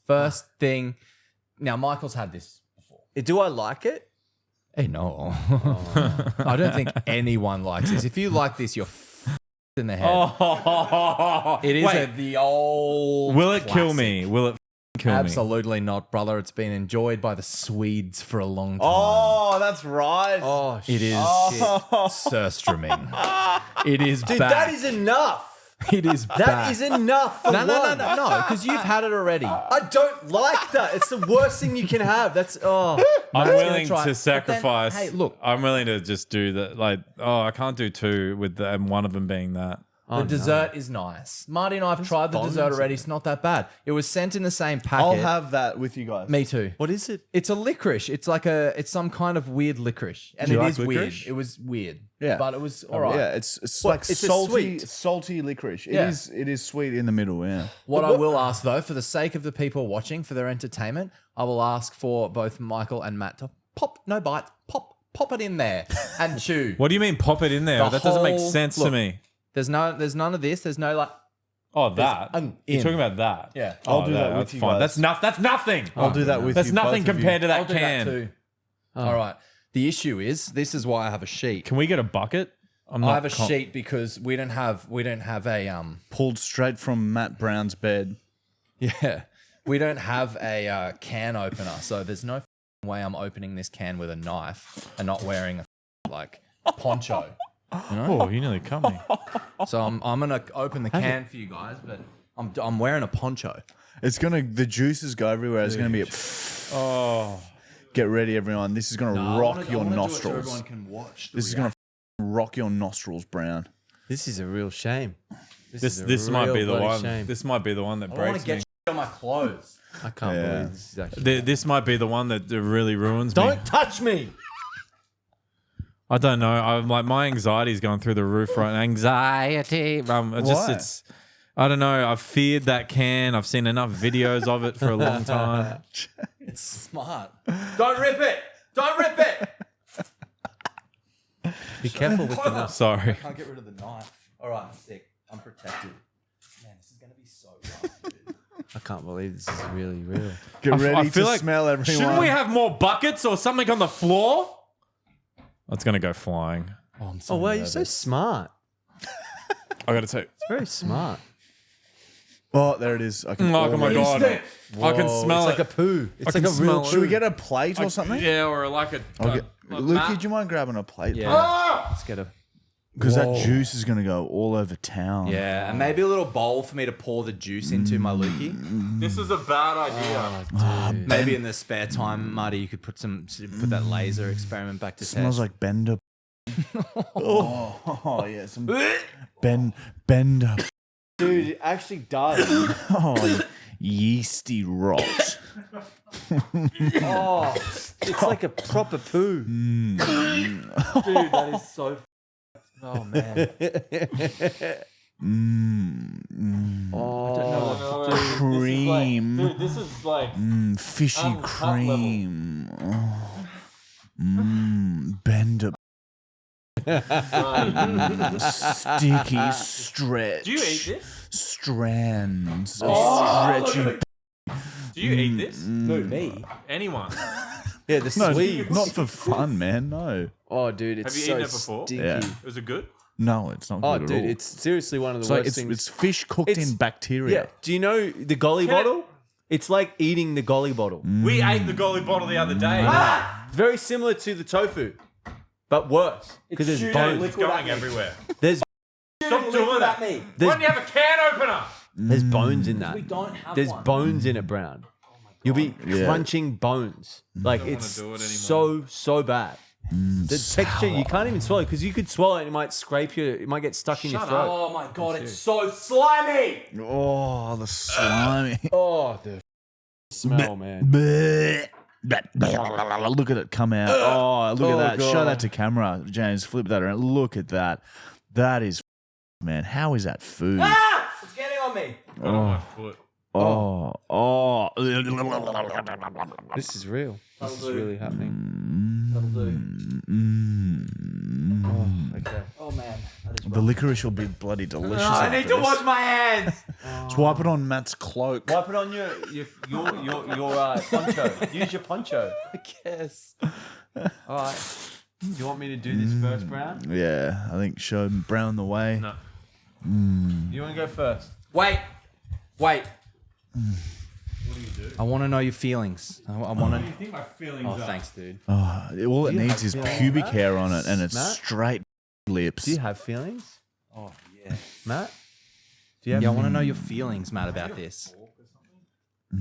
First thing. Now, Michael's had this before. Do I like it? Hey, no. I don't think anyone likes this. If you like this, you're in the head. Oh, It is wait, the old. will it kill classic. me? Will it kill me? Absolutely not, brother. It's been enjoyed by the Swedes for a long time. Oh, that's right. Oh, It is surströmming. It is dude, bad. that is enough. It is That bad. is enough. For No, one. because you've had it already. I don't like that. It's the worst thing you can have. That's I'm Matt's willing gonna try it. to But sacrifice. then, hey, look. I'm willing to just do that. Like, I can't do two with and one of them being that. The dessert is nice. Marty and I have tried the dessert already. It's not that bad. It was sent in the same packet. I'll have that with you guys. Me too. What is it? It's a licorice. It's some kind of weird licorice, and Do you it like is weird. licorice? It was weird. Yeah. but it was all right. Yeah, it's What, like it's a salty, sweet? salty licorice. Yeah. It is sweet in the middle. Yeah. What I will ask though, for the sake of the people watching, for their entertainment, I will ask for both Michael and Matt to pop it in there and chew. What do you mean pop it in there? The That doesn't make whole- sense to look. me. There's none of this. There's no like. Oh, that. an You're in. talking about that. Yeah. I'll do that with that's you fine. guys. That's nothing. I'll do that with That's you. nothing both of you. compared to that I'll do can. that too. All right. The issue is, this is why I have a sheet. Can we get a bucket? I'm I have a sheet because we don't have a Pulled straight from Matt Brown's bed. yeah, we don't have a can opener, so there's no way I'm opening this can with a knife and not wearing a like poncho. Oh, you nearly cut me. So I'm gonna open the can for you guys, but I'm wearing a poncho. It's the juices go everywhere. It's gonna be. Get ready, everyone. This is gonna rock your nostrils. everyone can watch. This is gonna rock your nostrils, Brown. This is a real shame. This might be the one. Shame. This might be the one that I don't want breaks to get me. shit on my clothes. I can't Yeah. believe this is actually. This might be the one that really ruins me. Don't touch me. I don't know. I'm like my anxiety's going through the roof right now. Anxiety. Why? I don't know. I've feared that can. I've seen enough videos of it for a long time. It's smart. Don't rip it. Don't rip it. Be careful with the nuts. Sorry. Can't get rid of the knife. All right, I'm sick. I'm protected. Man, this is gonna be so rough, dude. I can't believe this is really real. Get ready I feel to like smell everyone. Shouldn't we have more buckets or something on the floor? That's gonna go flying. Oh, I'm so Oh, wow, you're so nervous. smart. I gotta say. It's very smart. Oh, there it is. I can. Oh my already god! smell it. I can smell It's like it. a poo. It's I like can a real smell it. poo. Should we get a plate or something? Yeah, or like a. Lukey, Matt? do you mind grabbing a plate? Yeah. Let's get a. Because that juice is gonna go all over town. Yeah, and maybe a little bowl for me to pour the juice into my lookie. This is a bad idea. Maybe in the spare time, Marty, you could put that laser experiment back to Smells test. like Bender. oh yeah, some Bender. Dude, it actually does. Oh, yeasty rot. Oh, it's like a proper poo. Dude, that is so. Oh man. Oh, Cream. This is like. Fishy Uncut level. cream. Oh. Bender. Sticky stretch. Do you eat this? Strands of Oh, stretchy. Do you eat this? Who, me? Anyone? yeah, the No, Swedes. not for fun, man. No. Oh, dude, it's Have you so eaten it before? stinky. Yeah. Was it good? No, it's not Oh, good dude, at all. it's seriously one of the It's like worst it's, things. it's fish cooked It's- in bacteria. Yeah. Do you know the golly Can it- bottle? It's like eating the golly bottle. We ate the golly bottle the other day. Very similar to the tofu, but worse because there's Dude, bones. it's going everywhere. There's Stop doing that. me. Why don't you have a can opener? there's bones in that. We don't have There's one. bones in it, Brown. You'll be Yeah. crunching bones. Like wanna it's do it anymore. so bad. The texture, you can't even swallow because you could swallow it and it might scrape you. It might get stuck in your throat. Oh my god, it's so slimy. Oh, the slimy. Oh, the smell, man. Look at it come out. Oh, look at that. God. Show that to camera, James. Flip that around. Look at that. That is, man. How is that food? Ah! It's getting on me. This is real. This is really happening. That'll do. Oh, okay. Oh man. The licorice will be bloody delicious. I after need to this. wash my hands. Just wipe it on Matt's cloak. Wipe it on your poncho. Use your poncho. I guess. All right. Do you want me to do this first, Brown? Yeah, I think show Brown the way. No. You want to go first? Wait. What do you do? I want to know your feelings. I want What do to. you think my feelings Oh, are? thanks, dude. All it needs is pubic hair on it, and it's Matt? straight lips. Do you have feelings? Oh yeah. Matt? Do you have Yeah, I want to know your feelings, Matt, about this.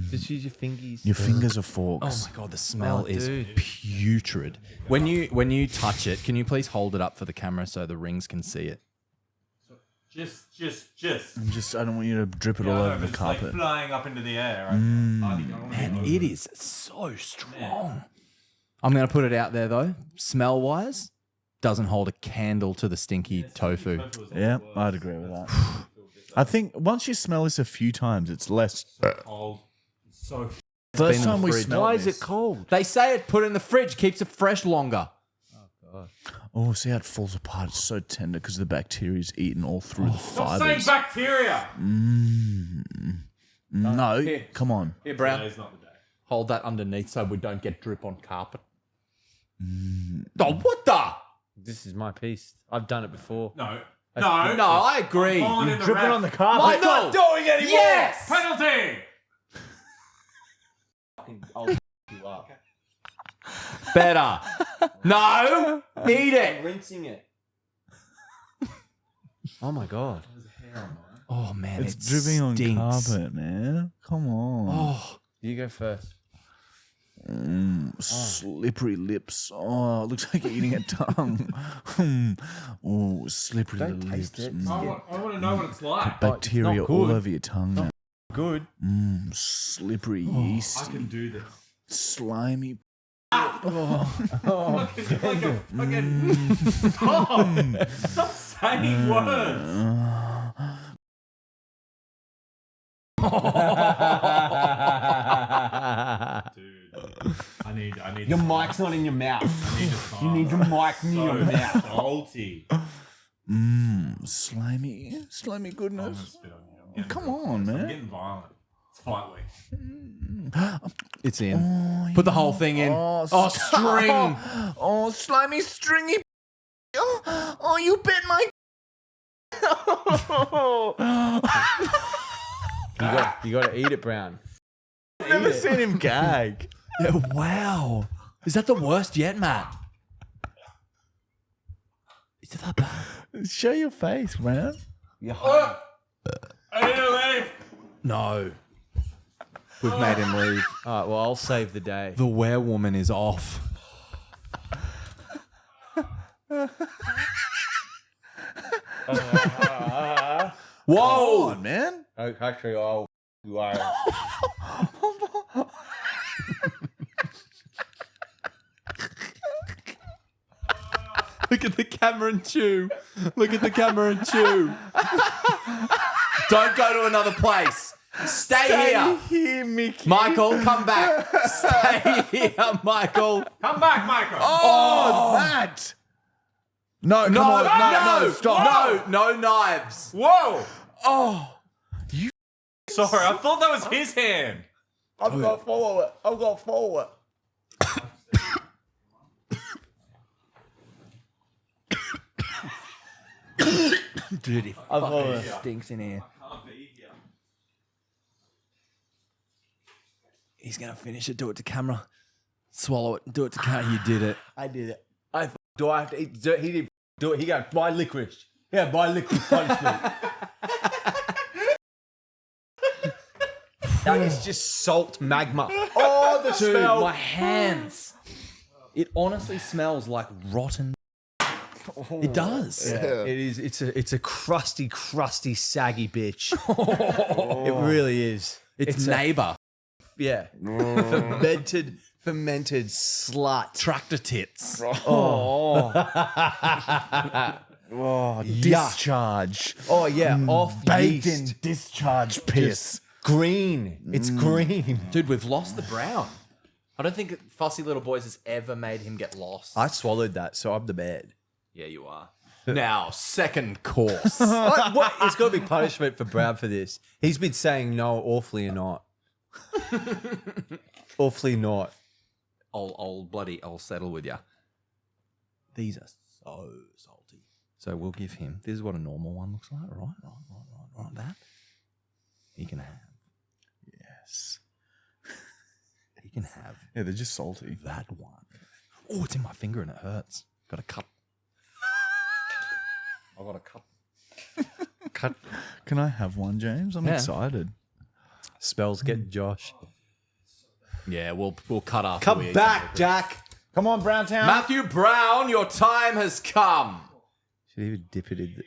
Just use your fingies. Your fingers are Oh forks. my god, the smell Oh, is dude. putrid. When you touch it, can you please hold it up for the camera so the rings can see it? Just. I don't want you to drip it all Yeah, over the it's carpet. like flying up into the air. Right? Man, it is so strong. I'm going to put it out there though. Smell wise, doesn't hold a candle to the stinky tofu. Yeah, I'd agree with that. I think once you smell this a few times, it's less. Cold. So First been in time the we fridge. smelled Why is this- it cold? They say it put in the fridge keeps it fresh longer. Oh, see how it falls apart? It's so tender because the bacteria's eaten all through the stop saying fibers. bacteria. No, Here. come on. Here, Brown. Today's not the day. Hold that underneath so we don't get drip on carpet. Oh, what the? This is my piece. I've done it before. No. No, I agree. Falling in the Drip it ref. on the carpet. I'm not doing it anymore. Yes. Penalty. I'll f you up. Better. No. Eat I'm it. rinsing it. Oh my god. Oh man, It's it dripping on stinks. carpet, man. Come on. Oh, You go first. Slippery lips. Oh, it looks like you're eating a tongue. Oh, slippery Don't little taste lips. it. I want to know what it's like. Bacteria not all good. over your tongue. Man. Good. Slippery I yeast. can do this. Slimy. Like a fucking. Stop saying words. Dude, I need. Your mic's not in your mouth. You need your mic near your mouth. Salty. Slimy goodness. Spit on you. Come on, I'm man. getting violent. It's fight week. it's in. Put the whole thing in. Oh, Oh, string. Oh, slimy, stringy. Oh, you bit my. You got to eat it, Brown. I've never seen him gag. Yeah, wow. Is that the worst yet, Matt? Is it that bad? Show your face, man. I need to leave. No. We've made him leave. All right, well, I'll save the day. The werewoman is off. Whoa, on, man. Actually, I'll. You are. Look at the camera and chew. Look at the camera and chew. Don't go to another place. Stay here. Mickey. Michael, come back. Stay here, Michael. Come back, Michael. Oh, that. No, come on. No, stop. No knives. Whoa. Oh, Sorry, I thought that was his hand. I've got to follow it. I've got to follow it. Dude, it fucking stinks in here. He's going to finish it. Do it to camera. Swallow it. Do it to camera. You did it. I did it. Do I have to eat? He did do it. He goes, buy licorice. Yeah, buy licorice punishment. That is just salt magma. Oh, the Dude, smell. my hands. It honestly smells like rotten. It does. It is. It's a crusty, saggy bitch. It really is. It's neighbor. Yeah. Fermented slut. Tractor tits. Discharge. Oh yeah, off Baked yeast. in discharge piss. Green. It's green. Dude, we've lost the brown. I don't think Fussy Little Boys has ever made him get lost. I swallowed that, so I'm the bad. Yeah, you are. Now, second course. What? It's got to be punishment for Brown for this. He's been saying no awfully or not. Awfully not. I'll settle with you. These are so salty. So we'll give him. This is what a normal one looks like. Right. That he can have. Yes. He can have Yeah, they're just salty. that one. Oh, it's in my finger and it hurts. Got a cup. I got a cup. Can I have one, James? I'm Yeah. excited. Spells get Josh. Yeah, we'll cut after. Come we eat back, Jack. Come on, Browntown. Matthew Brown, your time has come. Should even dip it in.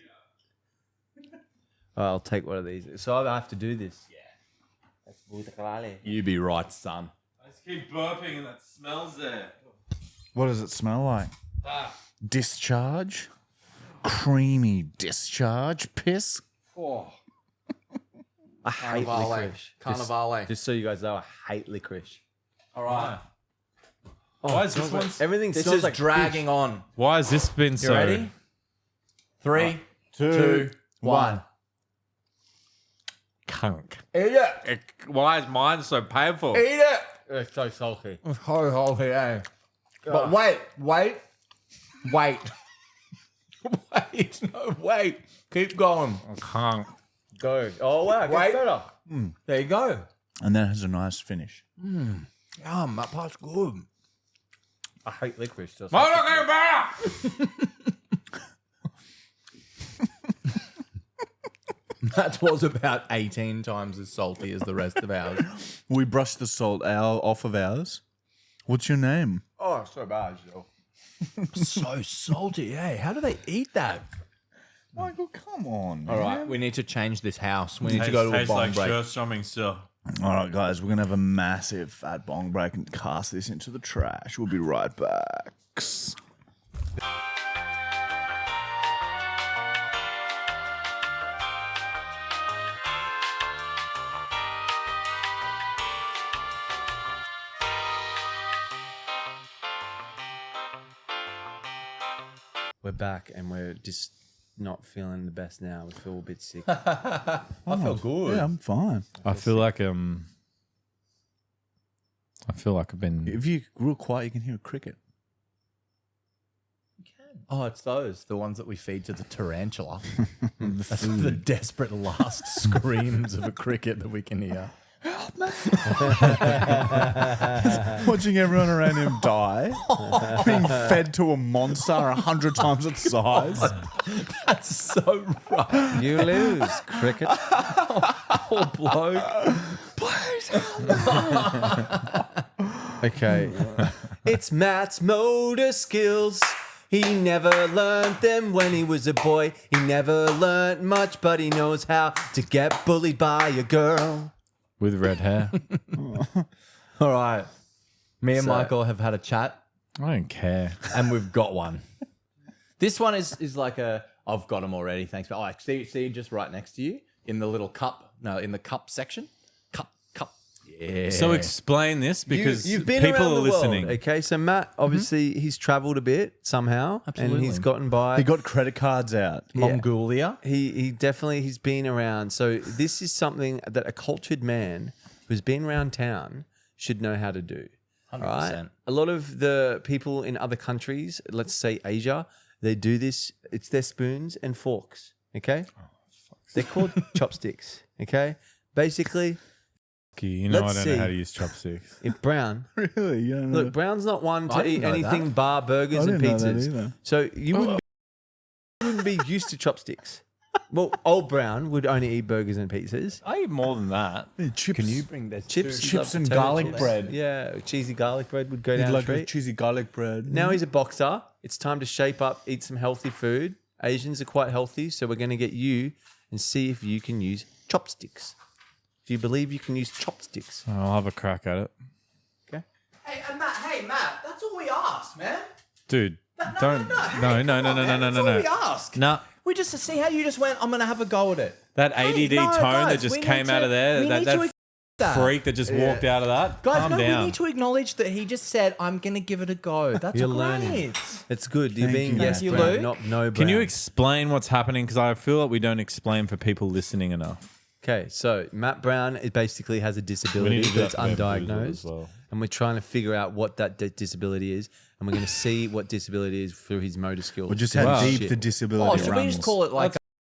Oh, I'll take one of these. So I have to do this. You be right, son. I just keep burping and that smells there. What does it smell like? Discharge? Creamy discharge piss? I hate licorice. Carnivale. Just so you guys know, I hate licorice. All right. Why is this one? Everything This smells is like dragging on. Why has this been You so? ready? 3, 2, 1. Kunk. Eat it. Why is mine so painful? Eat it. It's so salty. But wait. Wait. No, wait. Keep going. Kunk. Go. Oh wow, Wait. get better. There you go. and then it has a nice finish. Yum, that part's good. I hate licorice. Just Why not go back? That was about 18 times as salty as the rest of ours. We brushed the salt off of ours. What's your name? Oh, so bad, Joe. So salty, hey. How do they eat that? Michael, come on. All right, we need to change this house. We need to go to a Tastes bong like break. shirt strumming still. All right, guys, we're going to have a massive fat bong break and cast this into the trash. We'll be right back. We're back and we're just not feeling the best now. We feel a bit sick. I feel good. Yeah, I'm fine. I feel like I've been. If you're real quiet, you can hear a cricket. Oh, it's those. The ones that we feed to the tarantula. That's the desperate last screams of a cricket that we can hear. Watching everyone around him die, being fed to a monster 100 times its size. That's so rough. You lose, cricket. Poor bloke. Okay. It's Matt's motor skills. He never learned them when he was a boy. He never learned much, but he knows how to get bullied by a girl. With red hair. All right. Me and So- Michael have had a chat I don't care. and we've got one. This one is like a, I've got them already, thanks. But I see just right next to you in the little cup. No, in the cup section. Cup. Yeah. So explain this because You've been people around are the listening. world, okay? So Matt, obviously, he's travelled a bit somehow, Absolutely. and he's gotten by. He got credit cards out. Mongolia. He definitely he's been around. So this is something that a cultured man who's been around town should know how to do. 100%. Right? A lot of the people in other countries, let's say Asia, they do this. It's their spoons and forks. Okay, they're called chopsticks. Okay, basically, You know Let's I don't know how see. to use chopsticks. if Brown, Really? You don't know? look, Brown's not one I to didn't eat know anything that. bar burgers I and didn't know that pizzas. either. So you wouldn't be used to chopsticks. Well, old Brown would only eat burgers and pizzas. I eat more than that. Chips. Can you bring the Chips, Chips love and potato garlic chips. bread. Yeah, cheesy garlic bread would go He'd down like the a street. cheesy garlic bread. Now he's a boxer. It's time to shape up, eat some healthy food. Asians are quite healthy, so we're going to get you and see if you can use chopsticks. Do you believe you can use chopsticks? I'll have a crack at it. Okay. Hey, Matt, that's all we ask, man. Dude, No. don't. No. That's all we ask. No. We just to see how you just went, I'm going to have a go at it. That ADD no, tone guys, that just we came need out to- of there, we need to that that. freak that just walked out of that. Guys, calm no, down. we need to acknowledge that he just said, I'm going to give it a go. That's You're great. learning. It's good. You're Thank being you. yes, Thank you, Brown, Luke. not no Can you Brown. explain what's happening? Because I feel like we don't explain for people listening enough. Okay, so Matt Brown basically has a disability that's undiagnosed, and we're trying to figure out what that disability is, and we're going to see what disability is through his motor skills. Or just how Wow. deep Shit. the disability Oh, should runs. we just call it like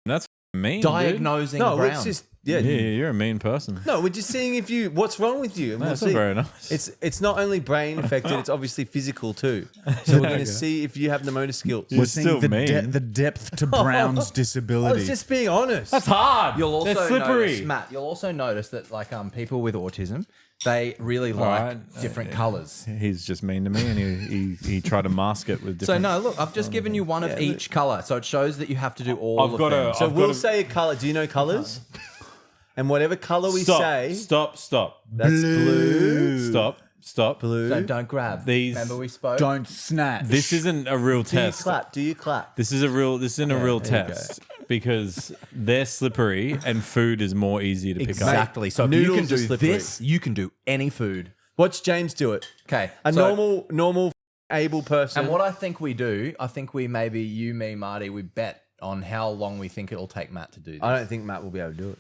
That's mean. diagnosing No, Brown? it's just Dude. Yeah, you're a mean person. No, we're just seeing if you what's wrong with you. And That's we'll not see. very nice. It's not only brain affected; it's obviously physical too. So we're going to see if you have the motor skills. You're We're seeing still the, mean. the depth to Brown's I was disability. just being honest. That's hard. You'll also They're slippery. notice, Matt, you'll also notice that like people with autism, they really like right. different colours. He's just mean to me, and he tried to mask it with So different. no, look, I've just given you one of each colour, so it shows that you have to do all I've of got them. a- So I've we'll got a- say a color. Do you know colors? And whatever color we Stop. say, Stop. that's blue. Stop. Blue. So don't grab. These- Remember we spoke? Don't snatch. This isn't a real Do you test. clap? Do you clap? This isn't a real there you test because they're slippery and food is more easy to pick up. Exactly. So if you Noodles can are do slippery. this, you can do any food. Watch James do it. Okay. A so- normal able person. And what I think we do, I think we maybe you, me, Marty, we bet on how long we think it'll take Matt to do this. I don't think Matt will be able to do it.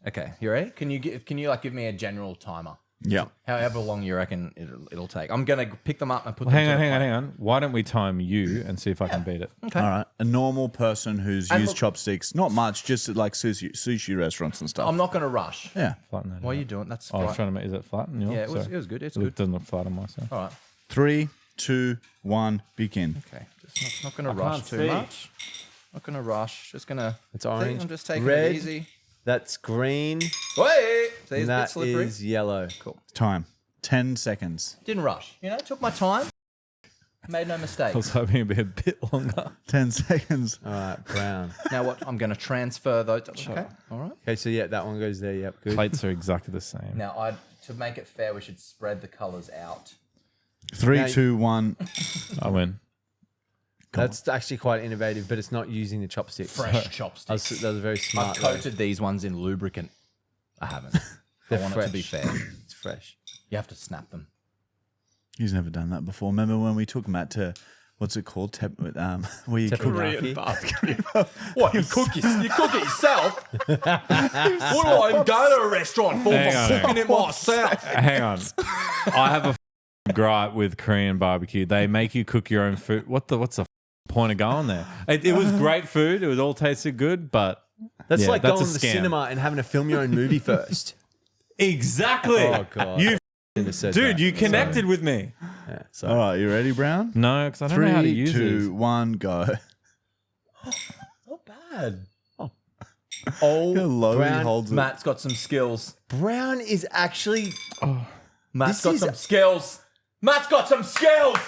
Okay, you ready? Can you give me a general timer? Yeah. However long you reckon it'll take. I'm gonna pick them up and put them. Hang to the on. plate. Why don't we time you and see if I can beat it? Okay. All right. A normal person who's And used look- chopsticks, not much, just at like sushi restaurants and stuff. I'm not gonna rush. Yeah. Flatten that What are out. you doing? That's Oh, I was fine. trying to make. Is that flat? In yours? Yeah, it was Sorry. good. It's It good. doesn't look flat on myself. All right. 3, 2, 1, begin. Okay. Just not gonna I rush can't too see. much. Not gonna rush. Just gonna. It's orange. I'm just taking Red. it easy. That's green. Wait. See, it's a bit That slippery. is yellow. Cool. Time. 10 seconds. Didn't rush. Took my time. Made no I was mistakes. hoping it'd be a bit longer. 10 seconds. All right, brown. Now what? I'm gonna transfer those. Okay. All right. Okay, so yeah, that one goes there. Yep, good. Plates are exactly the same. Now, to make it fair, we should spread the colours out. 3, Now- 2, 1. I win. That's actually quite innovative, but it's not using the chopsticks. Fresh chopsticks. That was very smart. I've though. coated these ones in lubricant. I haven't. I They're want it to be fresh. fair. It's fresh. You have to snap them. He's never done that before. Remember when we took Matt to, what's it called? Where you cook Teppanyaki. What, you cook it yourself? What do I even go to a restaurant for? Hang on, Cooking it myself. Hang on. I have a gripe with Korean barbecue. They make you cook your own food. What's the point of going there? It was great food. It was all tasted good, but That's Yeah, like that's going a to the scam. cinema and having to film your own movie first. exactly. Oh, God. You, Shouldn't have said dude, that. you connected with me. Yeah, All right, you ready, Brown? No, because I don't know how to 3, use 2, 1, go. Not bad. Oh, Look how low he brown. holds it. Matt's got some skills. Brown is actually. Matt's This got is- some skills. Matt's got some skills.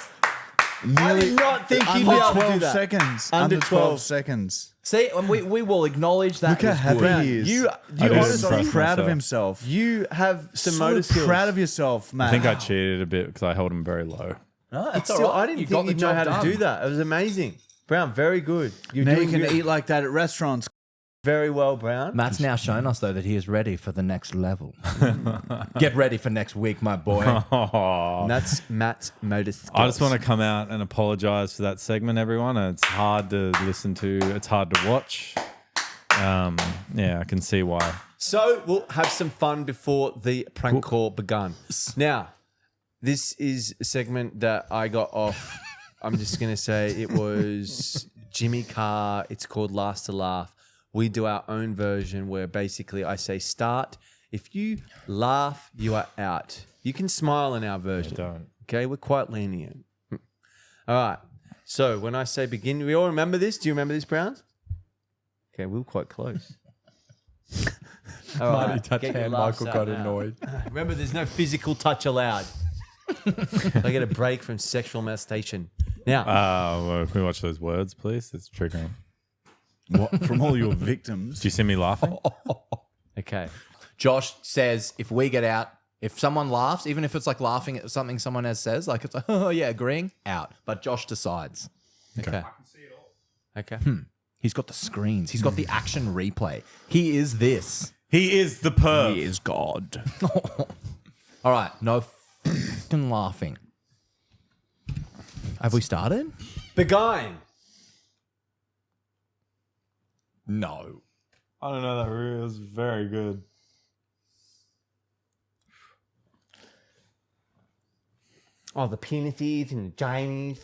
I did not think you'd be Under able to do 12 that. seconds. Under Under 12 12. seconds. See, and we will acknowledge that. Look how was happy good. he is. You did honestly, impress so proud of myself. himself. you have some So motor skills. proud of yourself, Matt. I think I cheated a bit because I held him very low. No, it's Still, all right. I didn't You got think the you'd know job how to done. do that. It was amazing. Brown, very good. You're Now you doing can good. eat like that at restaurants. very well, Brown. Matt's now shown us, though, that he is ready for the next level. Get ready for next week, my boy. And that's Matt's motor skills. I just want to come out and apologize for that segment, everyone. It's hard to listen to. It's hard to watch. Yeah, I can see why. So we'll have some fun before the prank call begun. Now, this is a segment that I got off. I'm just going to say it was Jimmy Carr. It's called Last to Laugh. We do our own version where basically I say start. If you laugh, you are out. You can smile in our version. Don't. Okay, we're quite lenient. All right. So when I say begin, we all remember this. Do you remember this, Browns? Okay, we were quite close. All Marty right, touched get your hand, laughs Michael out got now. annoyed. Remember, there's no physical touch allowed. I get a break from sexual molestation. Now, Well, can we watch those words, please? It's triggering. What, from all your victims. Do you see me laughing? okay. Josh says if we get out, if someone laughs, even if it's like laughing at something someone else says, like it's like, oh yeah, agreeing, out. But Josh decides. Okay. Okay. He's got the screens. He's got the action replay. He is this. He is the perv. He is God. All right, no fucking laughing. Have we started? Begine. No. I don't know. That really was very good. Oh, the penises and the ginies.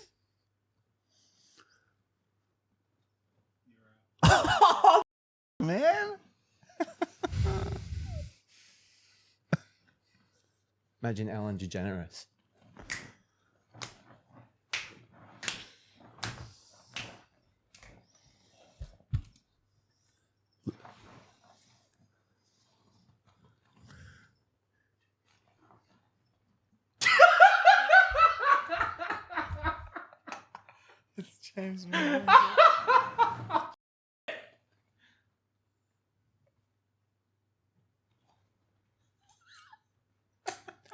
Man. Imagine Ellen DeGeneres. It's James Moore.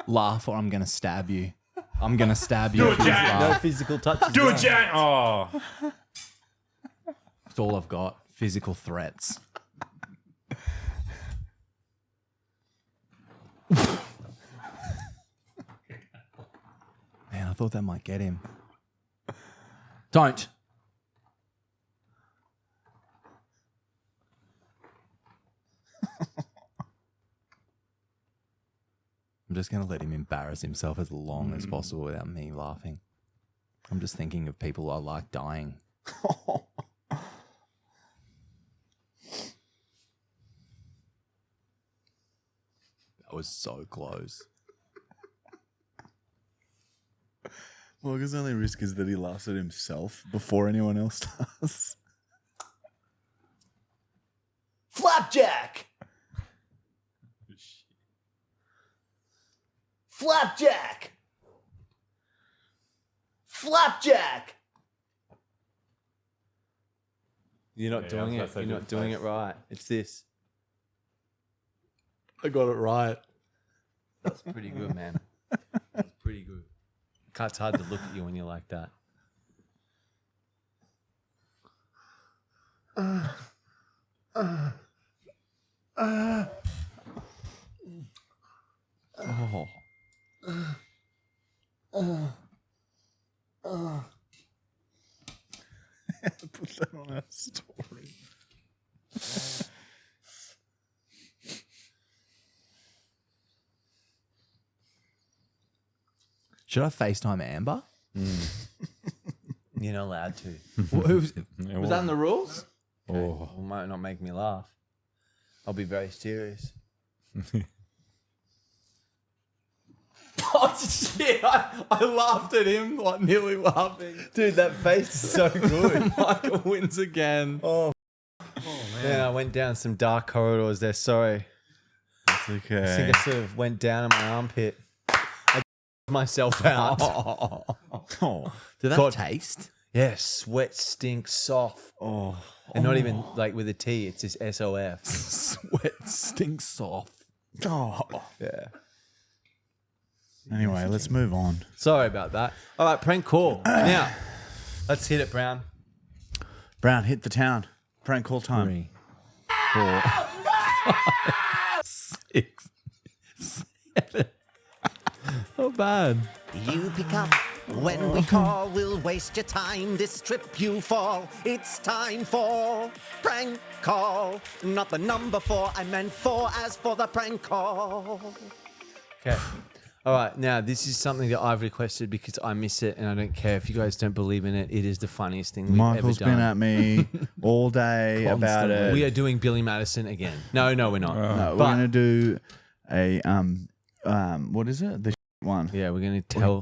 Laugh or I'm going to stab you. I'm going to stab you. Do it, Jack. No Laugh. physical touches. Do it, Jack. Oh. That's all I've got. Physical threats. Man, I thought that might get him. Don't. I'm just going to let him embarrass himself as long as possible without me laughing. I'm just thinking of people I like dying. That was so close. Well, his only risk is that he laughs at himself before anyone else does. Flapjack. Flapjack. Flapjack. You're not doing it. You're not doing it right. It's this. I got it right. That's pretty good, man. That's pretty good. It's hard to look at you when you're like that. Oh. Put that on our story. Should I FaceTime Amber? You're not allowed to. Was that in the rules? Oh. It might not make me laugh. I'll be very serious. Oh shit! I laughed at him, like nearly laughing. Dude, that face is so good. Michael wins again. Oh, man. I went down some dark corridors there. Sorry. It's I okay. think I sort of went down in my armpit. I myself out. Oh. Did that God. taste? Yeah, sweat stinks soft. Oh. And not even like with a T, it's just SOF. Sweat stinks soft. Oh. Yeah. Anyway, let's move on. Sorry about that. All right, prank call. Now, let's hit it, Brown. Brown, hit the town. Prank call time. 3, 4, 5, 6, 7. Not bad. You pick up when we call, we'll waste your time. This trip you fall. It's time for prank call. Not the number 4, I meant 4 as for the prank call. Okay. All right. Now, this is something that I've requested because I miss it and I don't care if you guys don't believe in it. It is the funniest thing we've Michael's ever done. been at me all day about it. We are doing Billy Madison again. No, we're not. No, we're But- gonna do a what is it? The one. Yeah, we're going to tell.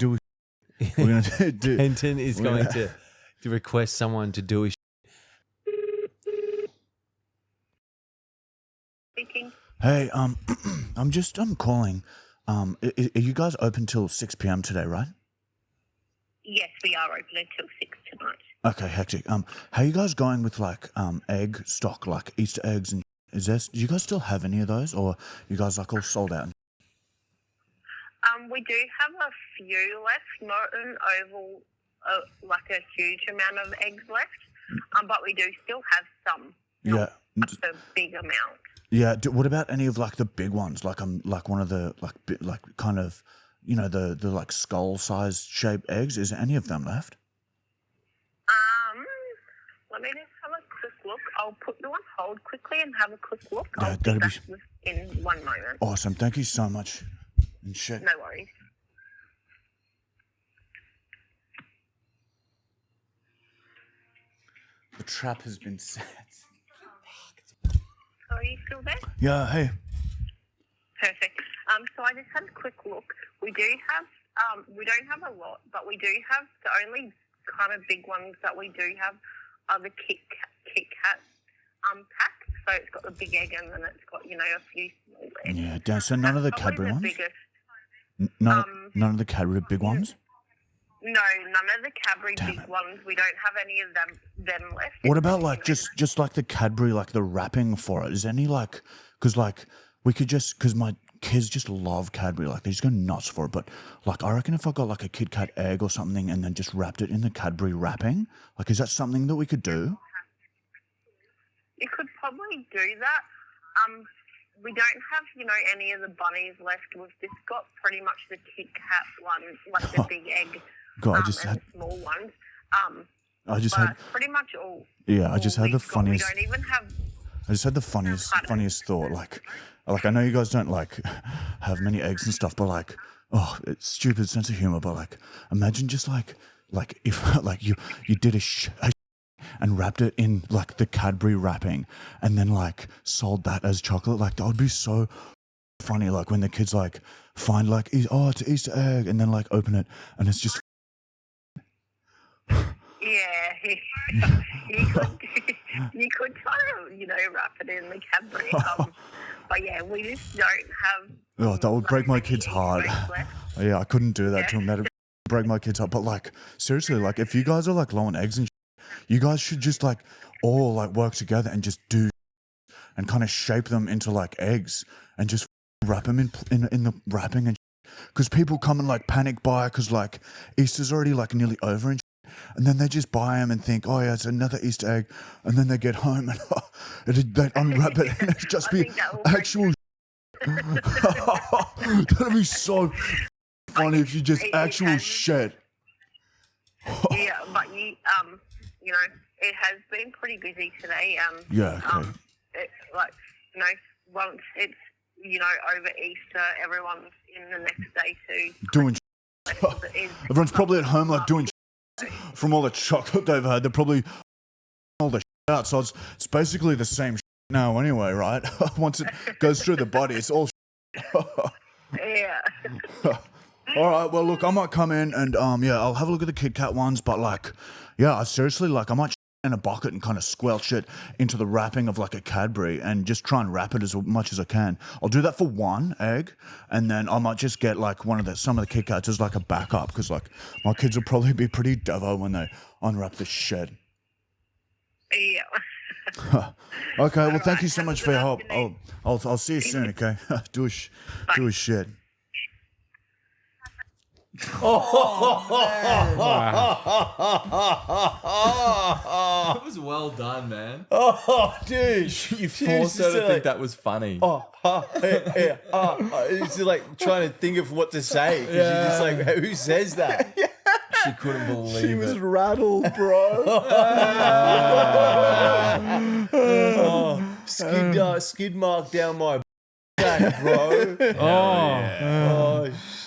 We're gonna do. Kenton is going to request someone to do his speaking. Hey, I'm calling. Are you guys open till 6 p.m. today, right? Yes, we are open until 6 tonight. Okay, hectic. How are you guys going with like egg stock, like Easter eggs, and do you guys still have any of those, or you guys like all sold out? We do have a few left, not an oval, like a huge amount of eggs left, but we do still have some. Yeah. Not a big amount. Yeah. What about any of like the big ones? Like like one of the like kind of, you know, the like skull size shaped eggs. Is there any of them left? Let me just have a quick look. I'll put you on hold quickly and have a quick look. Yeah, I'll be back in 1 moment. Awesome. Thank you so much. And shit. No worries. The trap has been set. Are you still there? Yeah. Hey. Perfect. So I just had a quick look. We do have, we don't have a lot, but we do have the only kind of big ones that we do have are the Kit Kat pack. So it's got the big egg and then it's got, you know, a few small eggs. Yeah. Damn. So none of the Cadbury ones. Biggest. None of the Cadbury big ones. No, none of the Cadbury big ones. We don't have any of them left. What about like just like the Cadbury, like the wrapping for it? Is there any like, because like we could just, because my kids just love Cadbury, like they just go nuts for it. But like I reckon if I got like a Kit Kat egg or something and then just wrapped it in the Cadbury wrapping, like is that something that we could do? You could probably do that. We don't have, you know, any of the bunnies left. We've just got pretty much the Kit Kat ones, like the big egg. God, and the small ones. I just had pretty much all. Yeah, I just had the funniest. We don't even have. I just had the funniest thought. Like I know you guys don't like have many eggs and stuff, but like, oh, it's stupid sense of humor. But like, imagine just like if like you did a and wrapped it in like the Cadbury wrapping, and then like sold that as chocolate. Like that would be so funny. Like when the kids like find like, oh, it's an Easter egg, and then like open it and it's just. Yeah, you could try to, you know, wrap it in the Cadbury. But yeah, we just don't have. Oh, that would break my kid's heart. Yeah, I couldn't do that to him. That'd break my kid's heart. But like, seriously, like if you guys are like low on eggs and you guys should just like all like work together and just do and kind of shape them into like eggs and just wrap them in the wrapping and because people come and like panic buy because like Easter's already like nearly over and then they just buy them and think, oh yeah, it's another Easter egg, and then they get home and they unwrap it and it's just be actual. That'd be so funny if you just actual shit. Yeah, but you know, it has been pretty busy today. Yeah. Okay. Like, you know, once it's, you know, over Easter, everyone's in the next day too. Doing. Everyone's probably at home like doing. From all the chocolate they've had, they're probably all the out. So it's basically the same now anyway, right? Once it goes through the body, it's all. Yeah. All right. Well, look, I might come in and yeah, I'll have a look at the Kit Kat ones, but like, yeah, I seriously like I might in a bucket and kind of squelch it into the wrapping of like a Cadbury and just try and wrap it as much as I can. I'll do that for one egg, and then I might just get like some of the Kit Kats as like a backup because like my kids will probably be pretty devo when they unwrap the shit. Yeah. Okay. Well, thank you so much for your help. I'll see you soon. Okay. do a shit. That was well done, man. Oh, dude. You forced her to think that was funny. It's just like trying to think of what to say. Yeah. You're just like, who says that? She couldn't believe it. She was rattled, bro. Skid mark down my back, bro.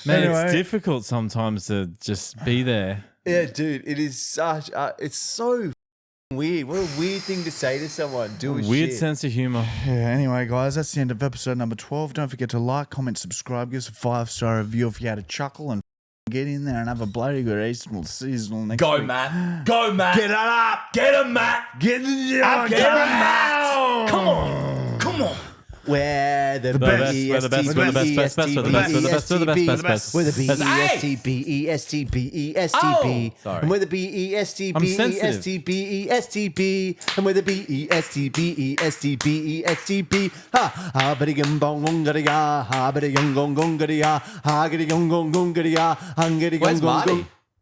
Man, anyway. It's difficult sometimes to just be there. Yeah, dude, it is such. It's so weird. What a weird thing to say to someone. Weird sense of humor. Yeah. Anyway, guys, that's the end of episode number 12. Don't forget to like, comment, subscribe, give us a 5-star review if you had a chuckle, and get in there and have a bloody good Easter seasonal next week. Matt. Go, Matt. Get it up. Get him, Matt. Get it up. Get him, Matt. Come on. We're the best, we're the best, we're the best, best, best, we're the best, we're the best, we're the best, best, best. We're the Hey! B-E-S-T-B-E-S-T-B-E-S-T-B. sorry. And we're the B-E-S-T-B-E-S-T-B-E-S-T-B. And we're the B-E-S-T-B-E-S-T-B-E-S-T-B. Ha biddy gum bong gong gaddy ha biddy gum gong gong gaddy ha giddy gum gong gong gaddy ha giddy gum Where's gong Marty? gong.